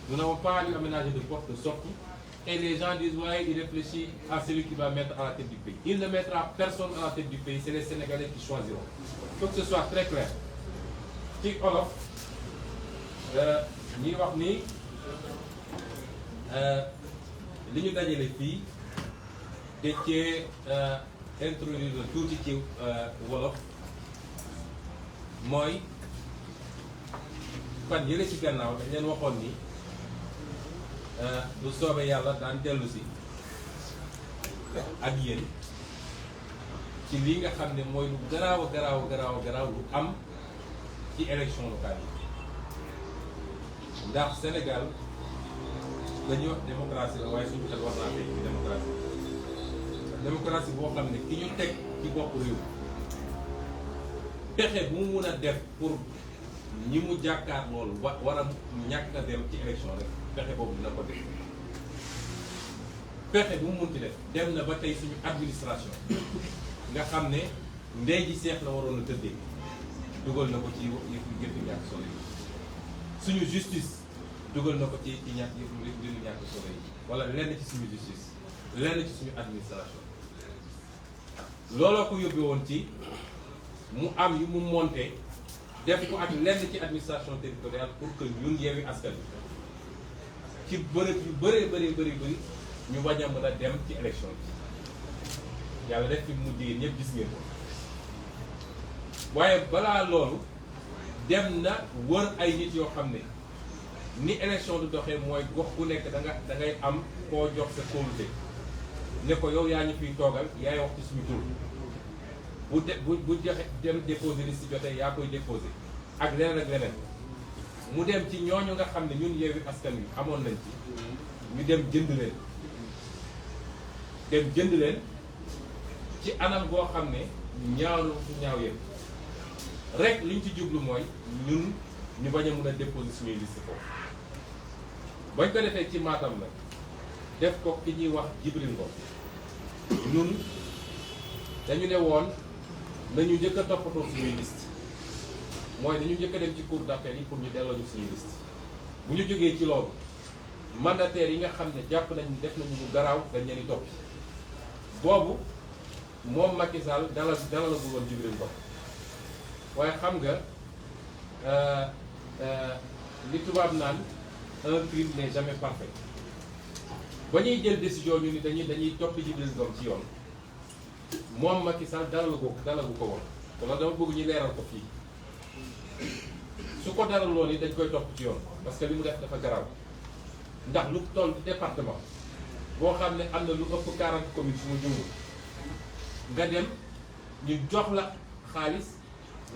Nous n'avons pas à lui aménager de porte de sortie. Et les gens disent, ouais, il réfléchit à celui qui va mettre à la tête du pays. Il ne mettra personne à la tête du pays, c'est les Sénégalais qui choisiront. Il faut que ce soit très clair. Ci olof ñi wax ni li ñu dajale fii te cee introduire la tuuti ci wolof mooy fan yële ci gannaaw dañ leen waxoon ni lu soobee yàlla daan dellu si ak yéen ci lii nga xam ne mooy lu garaaw lu am ci élection locale yi ndax Sénégal dañuy wax démocratie la waaye suñu xel war naa fekk ci démocratie boo xam ne ki ñu teg ci bopp réew pexe bu mu mun a def pour ñi mu jàkkaar loolu war a ñàkk a dem ci élection rek pexe boobu dina ko def pexe bu mu munti def dem na ba tey suñu administration nga xam ne ndey ji seex la waroon a tëddee dugal na ko ci yëfu ñàkk solo yi suñu justice dugal na ko ci yëfu ñàkk solo yi wala lenn ci suñu justice lenn ci suñu administration looloo ko yóbbee woon ci mu am yu mu monté def ko ak lenn ci administration territoriale pour que ñun Yewwi Askan Wi ci bërëb yu bëri ñu bañ a mën a dem ci élection bi yàlla def fi mujj yi ñëpp gis ngeen ko waaye balaa loolu dem na wër ay nit yoo xam ne ni élection du doxee mooy gox ku nekk da ngay am koo jox sa kóolute ne ko yow yaa ñu fiy toogal yaay wax ci suñu tur bu joxe dem déposer liste jotee yaa koy déposer ak leneen mu dem ci ñooñu nga xam ne ñun Yewwi Askan Wi amoon nañ ci ñu dem jënd leen ci anam boo xam ne ñaaw yëpp rek liñ ci jublu mooy ñun ñu bañ a mën a déposer suñuy liste foofu bañ ko defee ci Matam nag def ko ki ñuy wax Djibril Ngom ñun dañu ne woon nañu njëkk a toppatoo suñuy liste mooy dañu njëkk a dem ci cour d'appel yi pour ñu delloo ñu suñuy liste bu ñu jógee ci loolu mandataires yi nga xam ne jàpp nañ def nañu lu garaaw dañ leen di topp boobu moom Macky Sall dalal la bëggoon Djibril Ngom waaye xam nga li tubaab naan un crime n'est jamais parfait ba ñuy jël décision ñu ni dañuy topp Djibril Ngom ci yoon moom Macky Sall dalagu ko woon wala dama bëgg ñu leeral ko fii su ko dalaloon yi dañ koy topp ci yoon parce que li mu def dafa garaaw ndax lu toll département boo xam ne am na lu ëpp 40 communes su ma jumul nga dem ñu jox la xaalis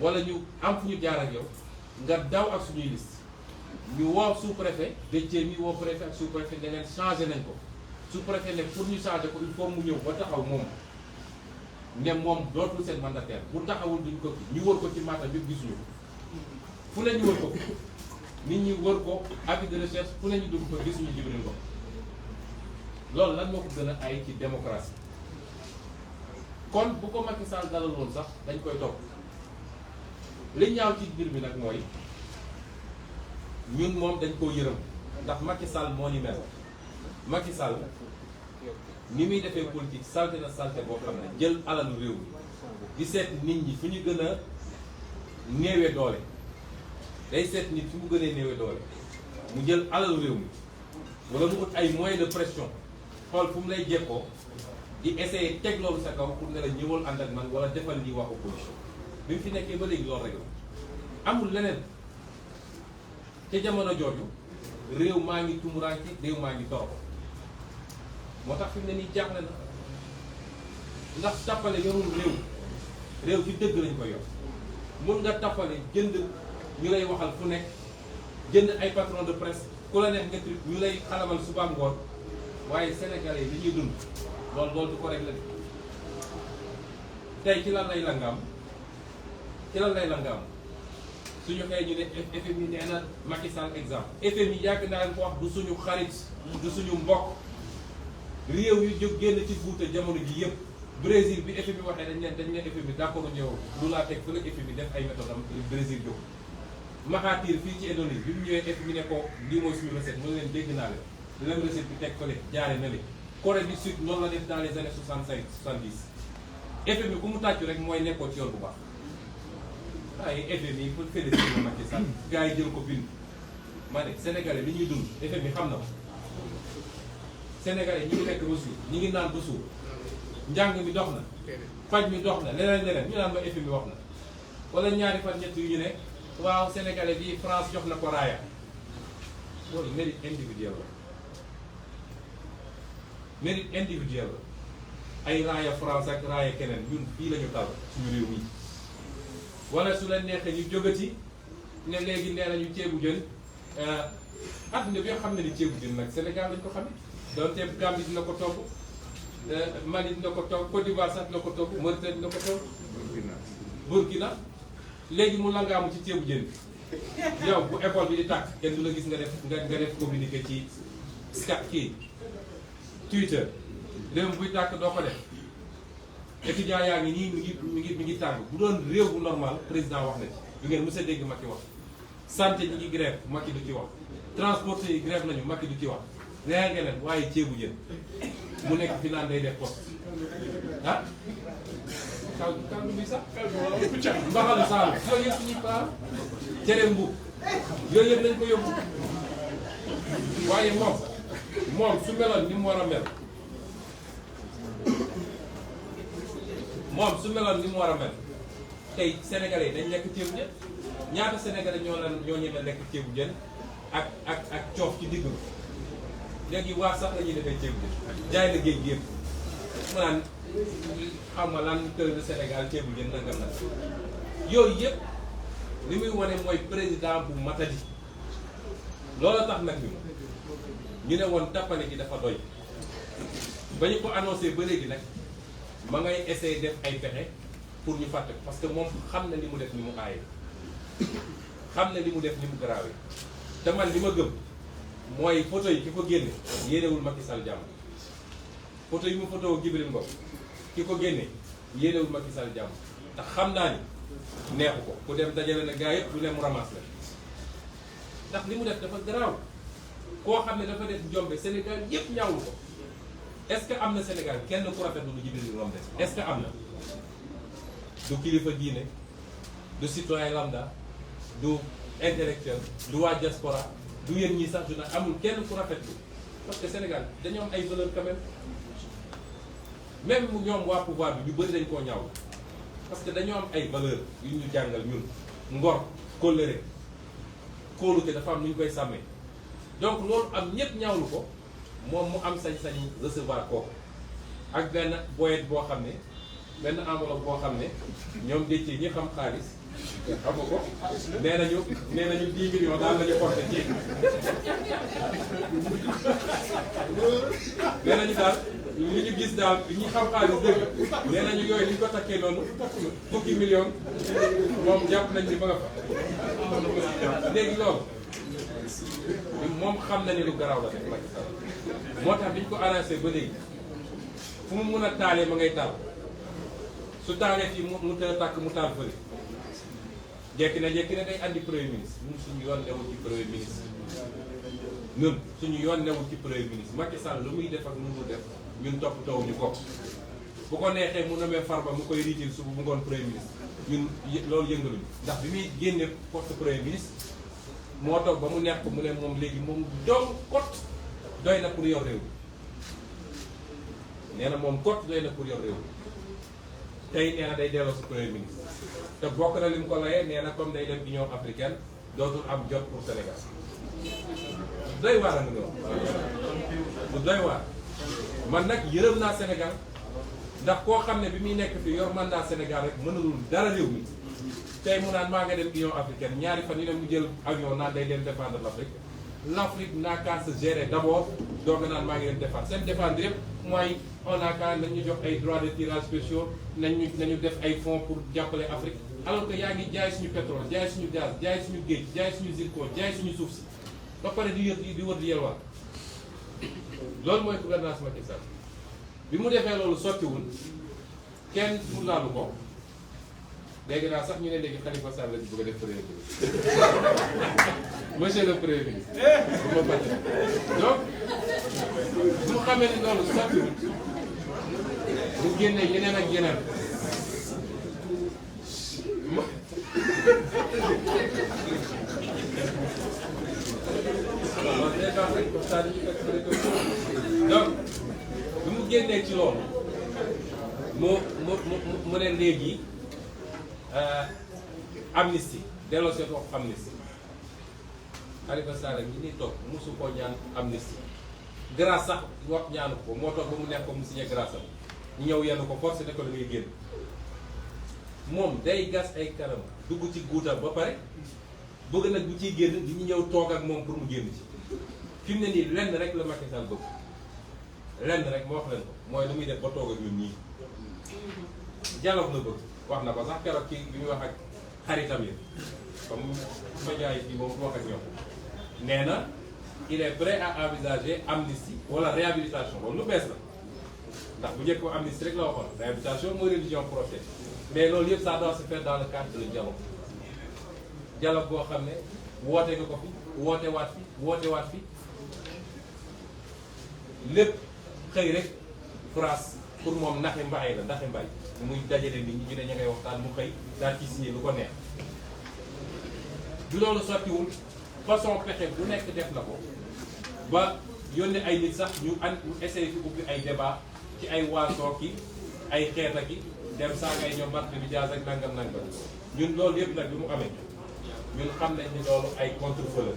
wala ñu am fu ñu jaar ak yow nga daw ak suñuy liste ñu woo sous-préfet Déthié mi woo préfet ak sous-préfet ne leen changé nañ ko sous-préfet ne pour ñu changé ko il faut mu ñëw ba taxaw moom ne moom dootul seen mandataire bu taxawul duñ ko ñu wër ko ci Matam bi gisuñu ko fu ne ñu wër ko nit ñi wër ko avis de recherche fu ne ñu dugg ko gisuñu Djibril Ngom loolu lan moo ko gën a ay ci démocratie kon bu ko Macky Sall dalaloon sax dañ koy topp li ñaaw ci mbir mi nag mooy ñun moom dañ koo yërëm ndax Macky Sall moo ni mel Macky Sall ni muy defee politique salte na salte boo xam ne jël alalu réew mi di seet nit ñi fu ñu gën a néewee doole day seet nit fu mu gënee néewee doole mu jël alalu réew mi wala mu ut ay moyens de pression xool fu mu lay jekkoo di essayer teg loolu sa kaw pour ne la ñëwal ànd ak man wala defal lii wax opposition bi mu fi nekkee ba léegi loolu rek la amul leneen ca jamono jooju réew maa ngi tumuraanke réew maa ngi torox moo tax fi mu ne nii jaaxle na ndax tappale yorul réew ci dëgg lañ koy yor mun nga tappale jënd ñu lay waxal fu nekk jënd ay patron de presse ku la neex nga tri ñu lay xalamal suba ngoon waaye sénégalais yi li ñuy dund loolu du ko réglé tey ci lan lay langaam suñu xëy ñu ne FMI nee na Macky Sall exemple FMI yàgg naa leen ko wax du suñu xarit du suñu mbokk réew yu jóg génn ci guute jamono ji yëpp Brésil bi FMI waxee dañ ne FMI d'accord ñëw lu laa teg fële FMI def ay méthode am Brésil jóg Mahathir fii ci Indonésie bi mu ñëwee FMI ne ko lii mooy suñu recette mu leen dégg naa leen même recette bi teg fële jaare na le Corée du Sud noonu la def dans les années 65 70 FMI ku mu tàccu rek mooy nekkoo ci yoon bu baax waaye FMI pour féliciter Macky Sall gars yi jël ko bind ma ne Sénégalais li ñuy dund FMI xam na ko Sénégalais ñi ngi lekk ba suur ñi ngi naan ba suur njàng mi dox na faj mi dox na leneen ñu naan ma FMI wax na wala ñaari fan ñett yu ñu ne waaw Sénégalais bi France jox na ko raaya loolu mérite individuel la ay raaya France ak raaya keneen ñun fii la ñu tal suñu réew mi wala su leen neexee ñu jógati ne léegi nee nañu ceebu jën adduna bi xam ne ni ceebu jën nag Sénégal lañ ko xamee doonte Gambie dina ko togg Mali dina ko togg Côte d'Ivoire sax dina ko togg Mauritanie dina ko togg Burkina léegi mu langaamu ci ceebu jën bi yow bu école bi di tàkk kenn du la gis nga def communiqué ci Skype kii Twitter réew buy tàkk doo ko def étudiants yaa ngi nii mi ngi tàng bu doon réew bu normal président wax na ci du ngeen mës a dégg Macky wax santé ñi ngi grève Macky du ci wax transporteurs yi grève nañu Macky du ci wax rea ngeneen waaye ceebu jën mu nekk fi naan day def poste ah kaldu bi sax mbaxalu saalu yooyu yëpp suñuy paa cere mbuub yooyu yëpp nañ ko yóbbu waaye moom su meloon ni mu war a mel moom su meloon ni mu war a mel tey sénégalais dañ lekk ceebu jën ñaata sénégalais ñoo ñeme lekk ceebu jën ak coof ci digg léegi waa sax la ñuy defee ceebu jën jaay la géej géej mu naan xam nga lan kër de Sénégal ceebu jën nangam nag yooyu yëpp li muy wane mooy président bu matadi loolu tax nag ñu ne woon tappale gi dafa doy ba ñu ko annoncé ba léegi nag ma ngay essayer def ay pexe pour ñu fàtte ko parce que moom xam na li mu def ni mu aaye xam na li mu def ni mu garaawee te man li ma gëm mooy photo yi ki ko génne yéenewul Macky Sall jàmm photo yi mu photo Djibril Ngom ki ko génne yéenewul Macky Sall jàmm te xam naa ni neexu ko ku dem dajale na gars yëpp du ne mu ramasse la ndax li mu def dafa garaaw koo xam ne dafa def njombe Sénégal yëpp ñaawlu ko est-ce que am na Sénégal kenn ku rafetlu lu Djibril Ngom def est-ce que am na du kilifa diine du citoyen lambda du intellectuel du waa diaspora du yéen ñii sax du nag amul kenn ku rafetlu parce que Sénégal dañoo am ay valeurs quand même ñoom waa pouvoir bi ñu bëri dañ koo ñaaw parce que dañoo am ay valeurs yu ñu jàngal ñun ngor kóllëre kóolute dafa am nu ñu koy sàmmee donc loolu am ñëpp ñaawlu ko moom mu am sañ-sañu recevoir kooku ak benn boyet boo xam ne benn enveloppe boo xam ne ñoom déccee ñi xam xaalis xam nga ko nee nañu 10 millions daal lañu porté ci nee nañu daal li ñu gis daal ñi xam xaalis dëgg nee nañu yooyu li ñu ko takkee noonu fukki millions moom jàpp nañ ni ba nga fa léegi loolu moom xam na ni lu garaaw la def Macky Sall moo tax bi ñu ko annoncé ba léegi fu mu mun a taalee ma ngay taal su taalee fii mu tàkk mu taal fële jekki na day andi premier ministre ñun suñu yoon newul ci premier ministre ñun suñu yoon newul ci premier ministre Macky Sall lu muy def ak lu mu def ñun toppatoo ñu ko bu ko neexee mu nomee Farba mu koy riitil suba mu ngoon premier ministre ñun loolu yëngaluñu ndax bi muy génne poste premier ministre moo toog ba mu neex ko mu ne moom léegi moom dong kot doy na pour yor réew mi nee na moom kot doy na pour yor réew mi tey nee na day delloo si premier ministre te bokk na li mu ko layee nee na comme day dem Union africaine dootul am jot pour Sénégal doy waar a nga noonu lu doy waar man nag yërëm naa Sénégal ndax koo xam ne bi muy nekk fi yor mandat Sénégal rek mënalul dara réew mi tey mu naan maa nga dem Union africaine ñaari fan yu ne mu jël avion naan day dem défendre l'Afrique l'Afrique n'a qu'à se gérer d'abord doog nga naan maa ngi dem défendre seen défendre yëpp mooy on a qu'à nañu jox ay droits de tirage spéciaux nañu def ay fonds pour jàppale Afrique alors que yaa ngi jaay suñu pétrole jaay suñu gaz jaay suñu géej jaay suñu zircon jaay suñu suuf si ba pare di wër di yelwaan loolu mooy gouvernance Macky Sall bi mu defee loolu sottiwul kenn mu laalu ko léegi naa sax ñu ne léegi Khalifa Sall la ci bëgg a def premier ministre monsieur le premier ministre bu ma fàtte donc bu mu xamee ni loolu sottiwul mu génne yeneen ak yeneen donc bi mu génnee ci loolu mu ne léegi amnistie delloo seen wax amnistie Khalifa Sall ñi ni toog mosu koo ñaan amnistie grâce sax wax ñaanu ko moo toog ba mu nekk ko mu signé grâce am ñu ñëw yenn ko forcé ne ko da ngay génn moom day gas ay kanam dugg ci guutam ba pare bëgg nag bu ciy génn di ñu ñëw toog ak moom pour mu génn ci fi mu ne nii lenn rek la Macky Sall bëgg lenn rek moo wax leen ko mooy lu muy def ba toog ak ñun ñii dialogue la bëgg wax na ko sax keroog kii bi muy wax ak xaritam yi comme média yi moom du wax ak ñoom nee na il est prêt à envisager amnistie wala réhabilitation loolu lu bees la ndax bu njëkk ko amnistie rek la waxoon réhabilitation mooy religion prophète mais loolu yëpp ça doit se faire dans le cadre de dialogue boo xam ne woote nga ko fi woote waat fi lépp xëy rek phrase pour moom ndaxi mbay muy dajale nit ñi ñu ne ña ngay waxtaan mu xëy daal ci signé lu ko neex du loolu sottiwul façon pexe bu nekk def na ko ba yónnee ay nit sax ñu essayé fi ubbi ay débat ci ay waasoo ki ay xeeta ki dem saa ngay ñoom Barthélémy Dias ak nangam ñun loolu yëpp nag bi mu amee ñun xam nañ ni loolu ay contre-feu la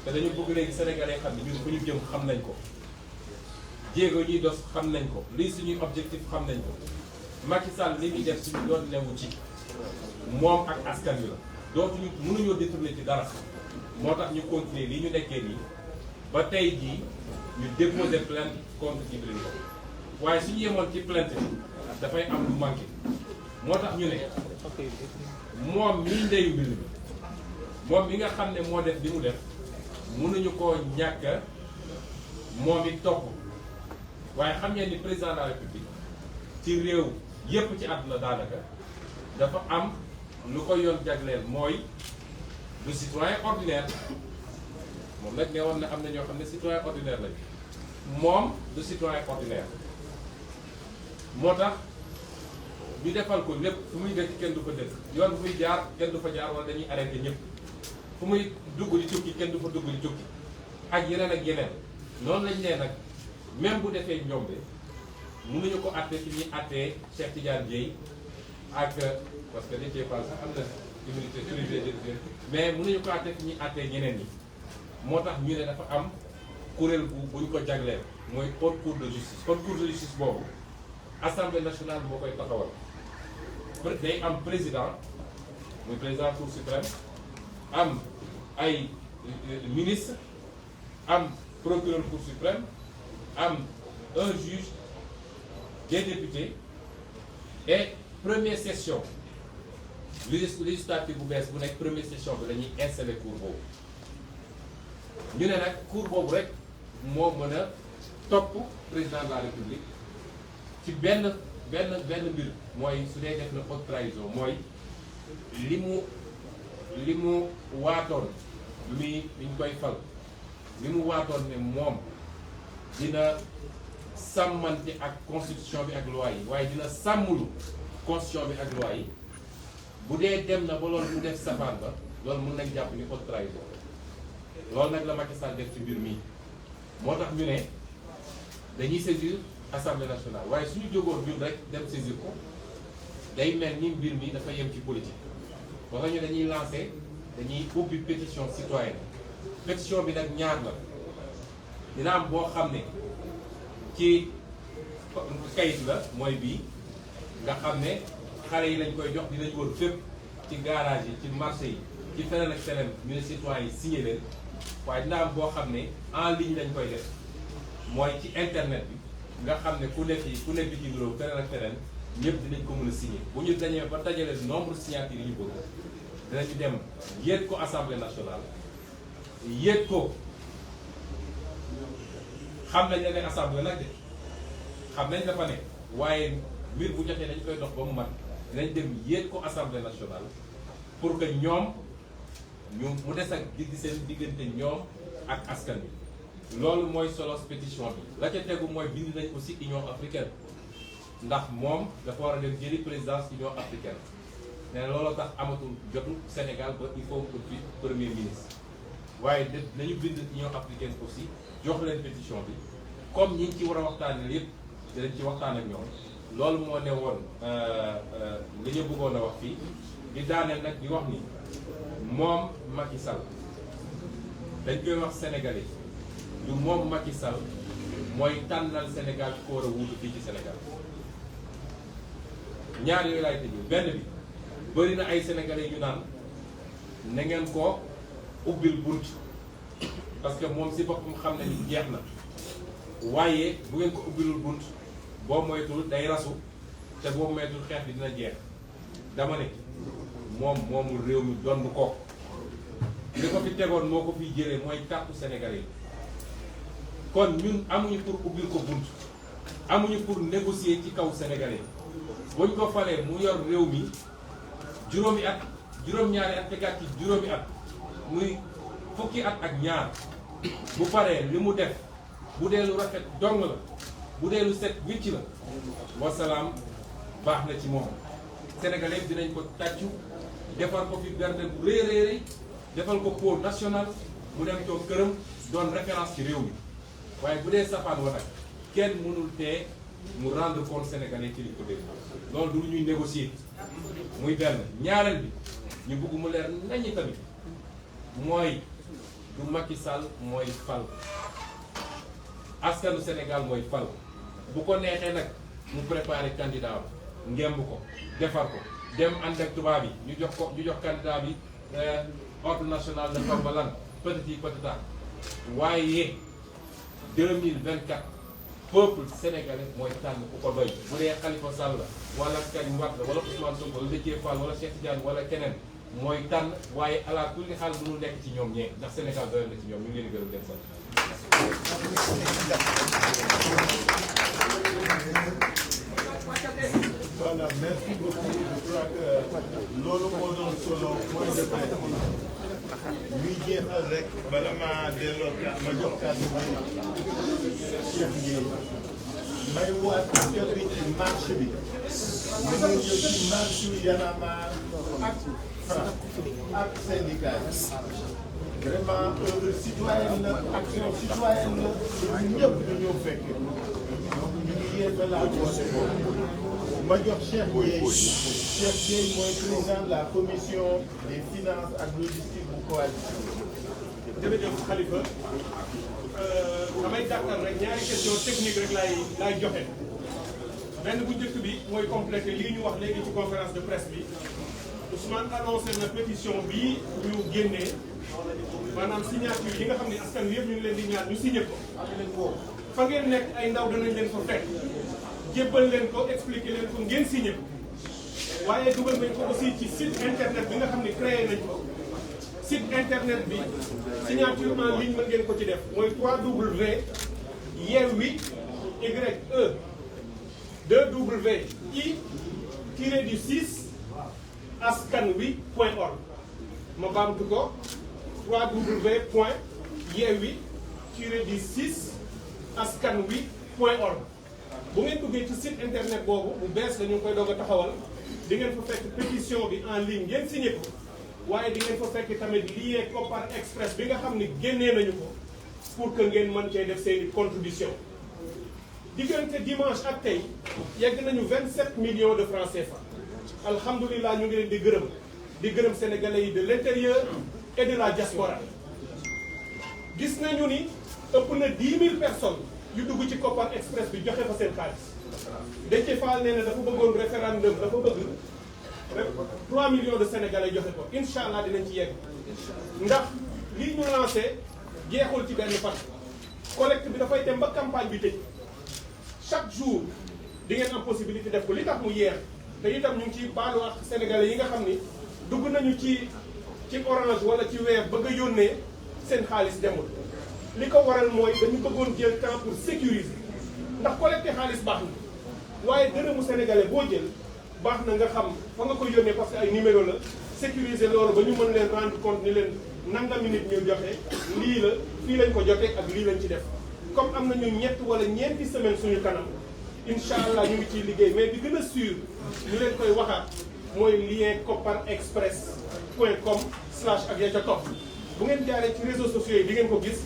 te dañu bëgg léegi sénégalais xam ne ñun fu ñu jëm xam nañ ko jéego ñuy dos xam nañ ko lii suñuy objectif xam nañ ko Macky Sall li muy def suñu doon newu ci moom ak askan wi la dootuñu mënuñoo détourner ci dara moo tax ñu continuer lii ñu nekkee nii ba tey jii ñu déposer plainte contre Djibril Ngom waaye suñu yemoon ci plainte bi dafay am lu manqué moo tax ñu ne moom mii ndeyu mbir mi moom mi nga xam ne moo def li mu def mënuñu koo ñàkk moom it topp waaye xam ngeen ni président de la république ci réew yépp ci àdduna daanaka dafa am lu ko yoon jagleel mooy du citoyen ordinaire moom nag ne woon na am na ñoo xam ne citoyen ordinaire lañu moom du citoyen ordinaire moo tax ñu defal ko lépp fu muy dëkk kenn du ko dëkk yoon fu muy jaar kenn du fa jaar wala dañuy arrêté ñëpp fu muy dugg di tukki kenn du fa dugg di tukki ak yeneen noonu lañ nee nag même bu defee njombe mënuñu ko àtte fi ñuy àttee Cheikh Tidiane Dièye ak parce que Déthié Fall sax am na immunité privilégiée mais mënuñu ko àtte fi ñuy àttee ñeneen ñi moo tax ñu ne dafa am kuréel bu ñu ko jagleel mooy haute cour de justice haute cour de justice boobu assemblée nationale moo koy taxawal day am président muy président cour suprême am ay ministre am procureur cour suprême am un juge des députés et première session législative bu bees bu nekk première session bi dañuy installé cour boobu ñu ne nag cour boobu rek moo mën a topp président de la république ci benn mbir mooy su dee def na haute trahison mooy li mu waatoon liñ koy fal li mu waatoon ne moom dina sàmmante ak constitution bi ak loi yi waaye dina sàmmulu constitution bi ak loi yi bu dee dem na ba loolu mu def safaan ba loolu mën nañ jàpp ni haute trahison loolu nag la Macky Sall def ci mbir mi moo tax ñu ne dañuy saisir assemblée nationale waaye suñu jógoon ñun rek dem saisir ko day mel ni mbir mi dafa yem ci politique ba nga ñu dañuy ubbi pétition citoyenne pétition bi nag ñaar la dina am boo xam ne ci kayit la mooy bii nga xam ne xale yi lañ koy jox dinañ wër fépp ci garage yi ci marché yi ci feneen ak feneen ñu ne citoyen yi signé leen waaye dina am boo xam ne en ligne lañ koy def mooy ci internet bi nga xam ne ku nekk bitim réew feneen ak feneen ñëpp dinañ ko mën a signé bu ñu dañee ba dajale nombre signature yi ñu bëgg dinañu dem yéeg ko assemblée nationale yéeg ko xam nañ ne assemblée nag de xam nañ dafa ne waaye mbir bu jotee dañ koy dox ba mu mat dinañ dem yéeg ko assemblée nationale pour que ñoom mu des ak di seen diggante ñoom ak askan bi loolu mooy solos pétition bi la ca tegu mooy bind nañ aussi Union africaine ndax moom dafa war a dem jëli présidence Union africaine nee na looloo tax amatul jotu Sénégal ba il faut que fi premier ministre waaye nañu bind Union africaine aussi jox leen pétition bi comme ñi ngi ci war a waxtaanee yëpp dinañ ci waxtaan ak ñoom loolu moo ne woon li ñu bëggoon a wax fii di daaneel nag di wax ni moom Macky Sall dañ koy wax sénégalais du moom Macky Sall mooy tànnal Sénégal ko war a wuutu fii ci Sénégal ñaar yooyu laay tëjee benn bi bëri na ay sénégalais yu naan na ngeen ko ubbil bunt parce que moom si boppam xam na ni jeex na waaye bu ngeen ko ubbilul bunt boo moytul day rasu te boo moytul xeex bi dina jeex dama ne moomul réew mi donn ko li ko fi tegoon moo ko fiy jëlee mooy kàttu sénégalais yi kon ñun amuñu pour ubbil ko bunt amuñu pour négocier ci kaw sénégalais buñ ko falee mu yor réew mi juróomi at juróom-ñaari at tegaat ci juróomi at muy fukki at ak ñaar bu paree li mu def bu dee lu rafet dong la bu dee lu set wicc la wasalaam baax na ci moom sénégalais dinañ ko tàccu defal ko fi bernde bu rëy defal ko pôle national mu dem toog këram doon référence ci réew mi waaye bu dee safaan wa nag kenn mënul tee mu rendre compte sénégalais ci li ko dégg loolu du lu ñuy négocier muy benn ñaareel bi ñu bëgg mu leer nañi tamit mooy du Macky Sall mooy fal askanu Sénégal mooy fal bu ko neexee nag mu préparer candidat ngemb ko defar ko dem ànd ak tubaab yi ñu jox candidat bi ordre national de xaw ma lan peut-être peut-être waaye 2024 peuple sénégalais mooy tànn ku ko doy bu dee Khalifa Sall wala Karim Wade wala Ousmane Sonko wala Déthié Fall wala Cheikh Tidiane wala keneen mooy tànn waaye ala kulli xaal mënul nekk ci ñoom ñee ndax Sénégal doyal na ci ñoom ñu ngi leen di gërëm leen sant. Voilà, merci beaucoup. Je crois que loolu moo doon solo point de presse ñuy jeexal rek bala ma delloo ma jox kàddu bi Cheikh Ndiaye may waat ci marche bi ñu ngi jël ci marche bi Y'en a marre ak syndicat vraiment œuvre citoyenne la action citoyenne la ñun ñëpp dañoo fekk donc ñu ngi yeesalaat woote boobu ma jox Cheikh Ndiaye mooy président de la commission des finances ak logistique bu coalition. jërëjëf Khalifa damay gàttal rek ñaari question technique rek laay joxe benn bu njëkk bi mooy complété lii ñu wax léegi ci conférence de presse bi Ousmane annoncé na pétition bii ñu génnee maanaam signature yi nga xam ne askan wi yëpp ñu ngi leen di ñaan ñu signé ko fa ngeen nekk ay ndaw danañ leen fa fekk jébbal leen ko expliqué leen ko ngeen signé ko waaye dugal nañ ko aussi ci site internet bi nga xam ne créé nañ ko site internet bi signature en ligne mën ngeen ko ci def mooy 3W Yewwi YE 2W I-6 askanwi.org ma baamtu ko 3W Yewwi-6 askanwi.org bu ngeen duggee ci site internet boobu bu bees la ñu ngi koy doog a taxawal di ngeen fa fekk pétition bi en ligne ngeen signé ko waaye di ngeen fa fekk tamit lié Kopar Express bi nga xam ne génnee nañu ko pour que ngeen mën cee def seeni contribution diggante dimanche ak tey yegg nañu 27 millions de francs CFA alhamdulilah ñu ngi leen di gërëm sénégalais yi de l'intérieur et de la diaspora gis nañu ni ëpp na 10 000 personnes yu dugg ci Kopar Express bi joxe fa seen xaalis Déthié Fall nee na dafa bëggoon référendum dafa bëgg 3 millions de sénégalais joxe ko incha allah dinañ ci yegg ndax lii ñu lancé jeexul ci benn fan collecte bi dafay dem ba campagne bi tëj chaque jour di ngeen am possibilité def ko li tax mu yeex te itam ñu ngi ciy baalu ak sénégalais yi nga xam ni dugg nañu ci orange wala ci weer bëgg a yónnee seen xaalis demul li ko waral mooy dañu bëggoon jël temps pour sécuriser ndax collecté xaalis baax na waaye dërëmu sénégalais boo jël baax na nga xam fa nga koy yónnee parce que ay numéro la sécuriser loolu ba ñu mën leen rendre compte ni leen nangami nit ñu joxe lii la fii lañ ko jotee ak lii lañ ci def comme am nañu ñett wala ñeenti semaine suñu kanam incha allah ñu ngi ciy liggéey mais bi gën a sûr ñu leen koy waxaat mooy lien koparexpress.com/ ak ya ca topp bu ngeen jaaree ci réseaux sociaux yi di ngeen ko gis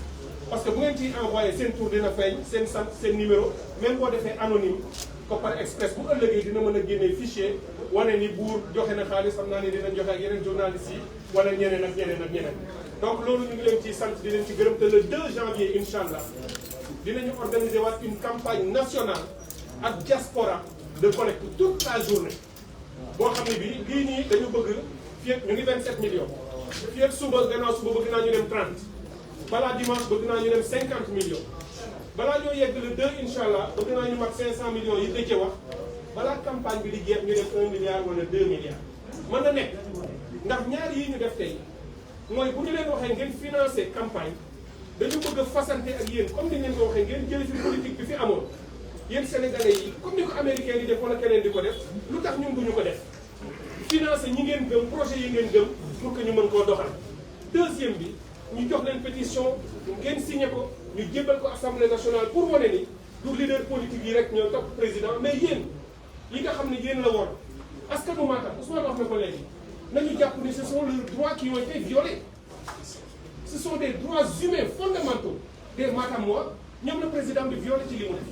parce que bu ngeen ciy envoyé seen tour dina feeñ seen sant seen numéro même boo defee anonyme Kopar Express bu ëllëgee dina mën a génnee fichier wane ni buur joxe na xaalis xam naa ne dinañ joxe ak yeneen journalistes yi wala ñeneen ak ñeneen ak ñeneen donc loolu ñu ngi leen ciy sant di leen ci gërëm te le 2 janvier incha allah dinañu organiser waat une campagne nationale ak diaspora de collecte toute la journée boo xam ne bii lii nii dañu bëgg fii ak ñu ngi 27 millions fii ak suba gannaaw suba bëgg naa ñu dem 30 balaa dimanche bëgg naa ñu dem 50 millions balaa ñoo yegg le 2 incha allah bëgg naa ñu mag 500 millions yi Déthié wax balaa campagne bi di jeex ñu def 1 milliard wala 2 milliards. mën na nekk ndax ñaar yii ñu def tey mooy bu ñu leen waxee ngeen financer campagne dañu bëgg a fasante ak yéen comme ni ngeen ko waxee ngeen jël fi politique bi fi amoon yéen sénégalais yi comme ni ko américain di def wala keneen di ko def lu tax ñun duñu ko def financer ñi ngeen gëm projet yi ngeen gëm pour que ñu mën koo doxal. Deuxième bi ñu jox leen pétition ngeen signé ko ñu jébbal ko assemblée nationale pour wane ni du leader politique yi rek ñoo topp président mais yéen yi nga xam ne yéen la woon askanu Matam Ousmane wax na ko léegi nañu jàpp ni ce sont leurs droits qui ont été violés. Ce sont des droits humains fondamentaux des Matamois ñoom la président bi violé ci li mu def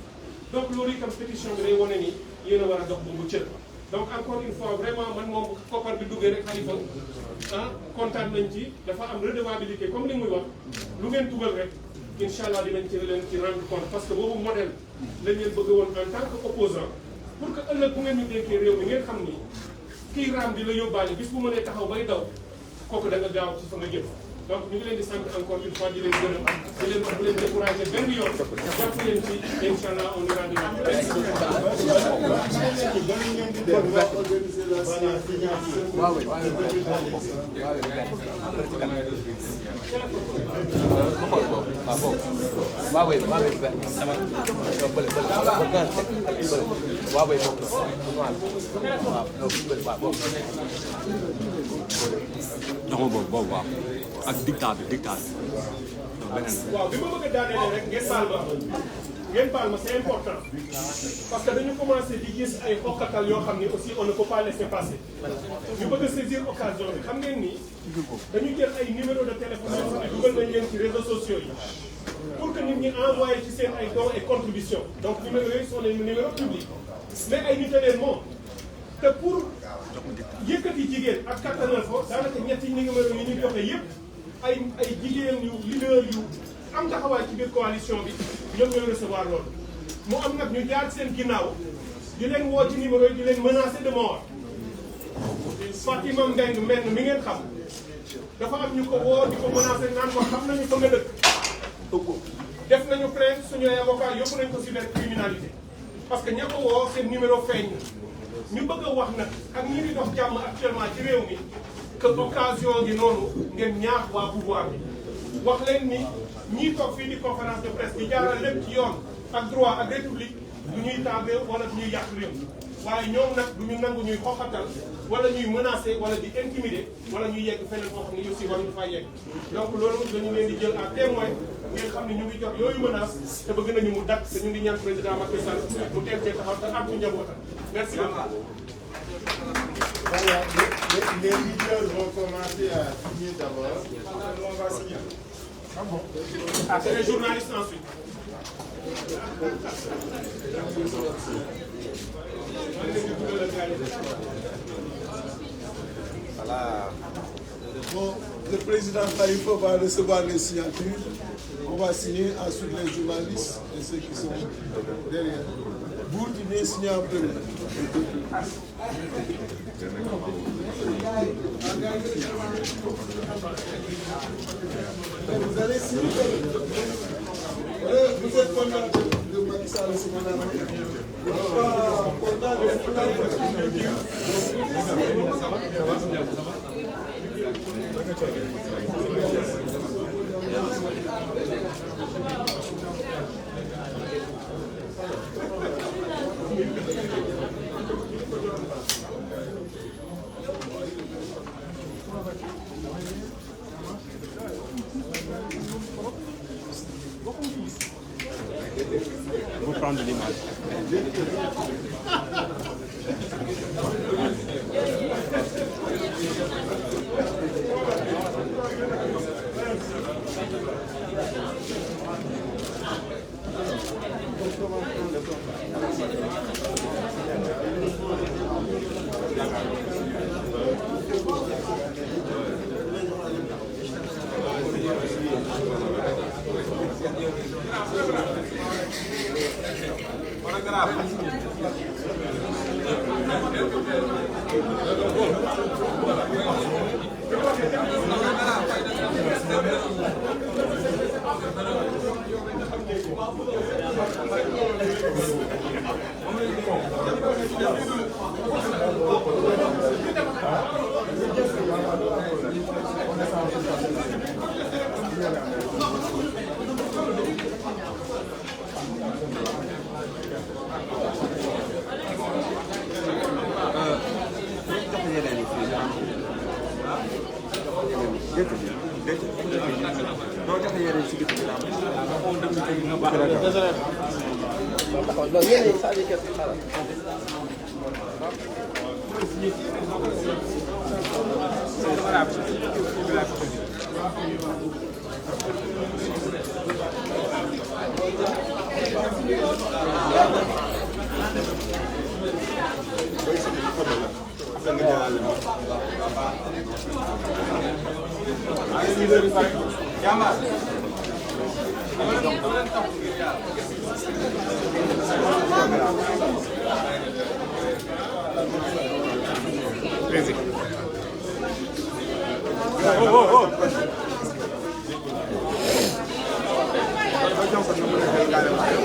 donc loolu itam pétition bi day wane ni yéen a war a dox bu mu cër. donc encore une fois vraiment man moom koppar bi duggee rek Khalifa kontaan nañ ci dafa am redevabilité comme li muy wax lu ngeen dugal rek incha allah dinañ ci leen ci rendre compte parce que boobu modèle lañ leen bëgg woon en tant que opposant pour que ëllëg bu ngeen ñu dénkee réew mi ngeen xam ni kii raam di la yóbbaale bis bu mënee taxaw bay daw kooku da nga gaaw ci fa nga jëm. donc ñu ngi leen di sant encore une fois di leen gërëm di leen wax bu leen découragé benn yoon jàpp leen ci incha allah on ira ak dictat bi waaw bi ma bëgg a daanelee rek ngeen baal ma c'est important parce que dañu commencé di gis ay xokkatal yoo xam ni aussi on ne peut pas laisser passer ñu bëgg a saisir occasion bi xam ngeen ni dañu jël ay numéro de téléphone yoo xam ne dugal nañ leen ci réseaux sociaux yi pour que nit ñi envoyé ci seen ay dons et contributions donc numéro yooyu sont les numéros publics mais ay nit a leen moom te pour yëkkati jigéen ak kattanal ko daanaka ñetti numéro yi ñu joxe yëpp ay jigéen yu leader yu am taxawaay ci biir coalition bi ñoom ñooy recevoir loolu mu am nag ñu jaar seen ginnaaw di leen woo ci numéro yi di leen menacer de mort Fatima Mbeng menn mi ngeen xam dafa am ñu ko woo di ko menacer naan ko xam nañu fa nga dëkk def nañu plainte suñu avocat yóbbu nañ ko cybercriminalité parce que ña ko woo seen numéro feeñ ñu bëgg a wax nag ak ñi di dox jàmm actuellement ci réew mi que occasion gi noonu ngeen ñaax waa pouvoir bi wax leen ni ñii toog fii di conférence de presse di jaaral lépp ci yoon ak droit ak république du ñuy tardé wala du ñuy yàq réew waaye ñoom nag du ñu nangu ñuy xoxatal wala ñuy menacer wala di intimider wala ñuy yegg feneen foo xam ne aussi waruñu faa yegg donc loolu dañu leen di jël à témoin ngeen xam ne ñu ngi jot yooyu menace te bëgg nañu mu dakk te ñu ngi ñaan président Macky Sall mu teel cee taxaw te am ci njabootam merci beaucoup. Voilà, les leaders vont commencer à signer d'abord. On va signer. Ah bon? Ah, c'est les journalistes ensuite. Voilà. Bon, le président Khalifa va recevoir les signatures. On va signer, ensuite les journalistes et ceux qui sont derrière. Vous venez signer en premier. Vous allez signer. Vous êtes content de Macky Sall, c'est mon ami. Vous n'êtes pas content de Vous prendre l'image.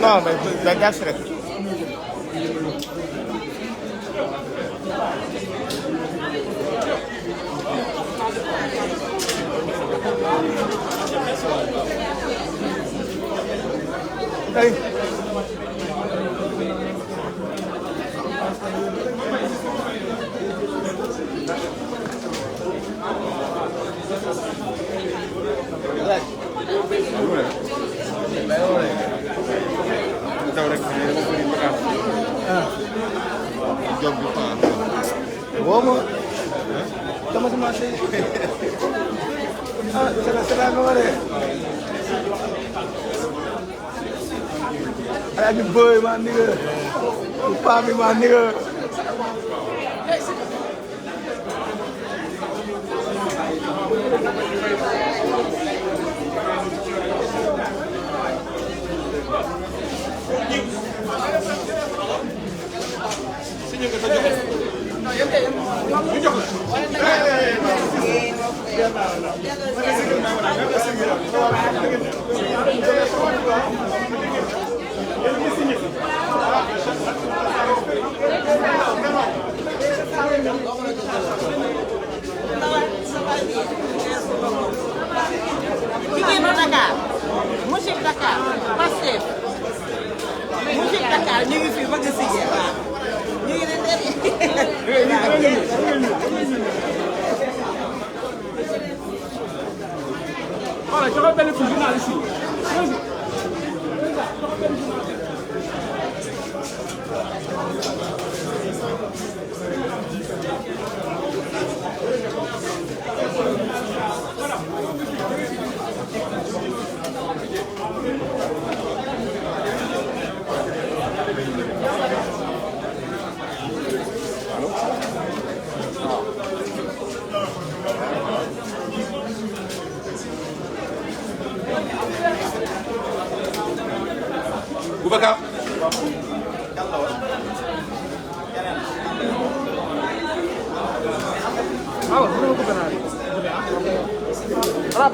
Non, mais da gas rek. Hey. job bi temps. Woo ma. dama commencé. Ah, c'est la noire. Ay, you boy, my nigga. You pop me, my nigga. Jigéenu Dakar monsieur Dakar Pastef monsieur Dakar ñu ngi fi bëgg a signé waaw ñu ngi leen Voilà, je rappelle le journaliste ici. Boubacar. Ah,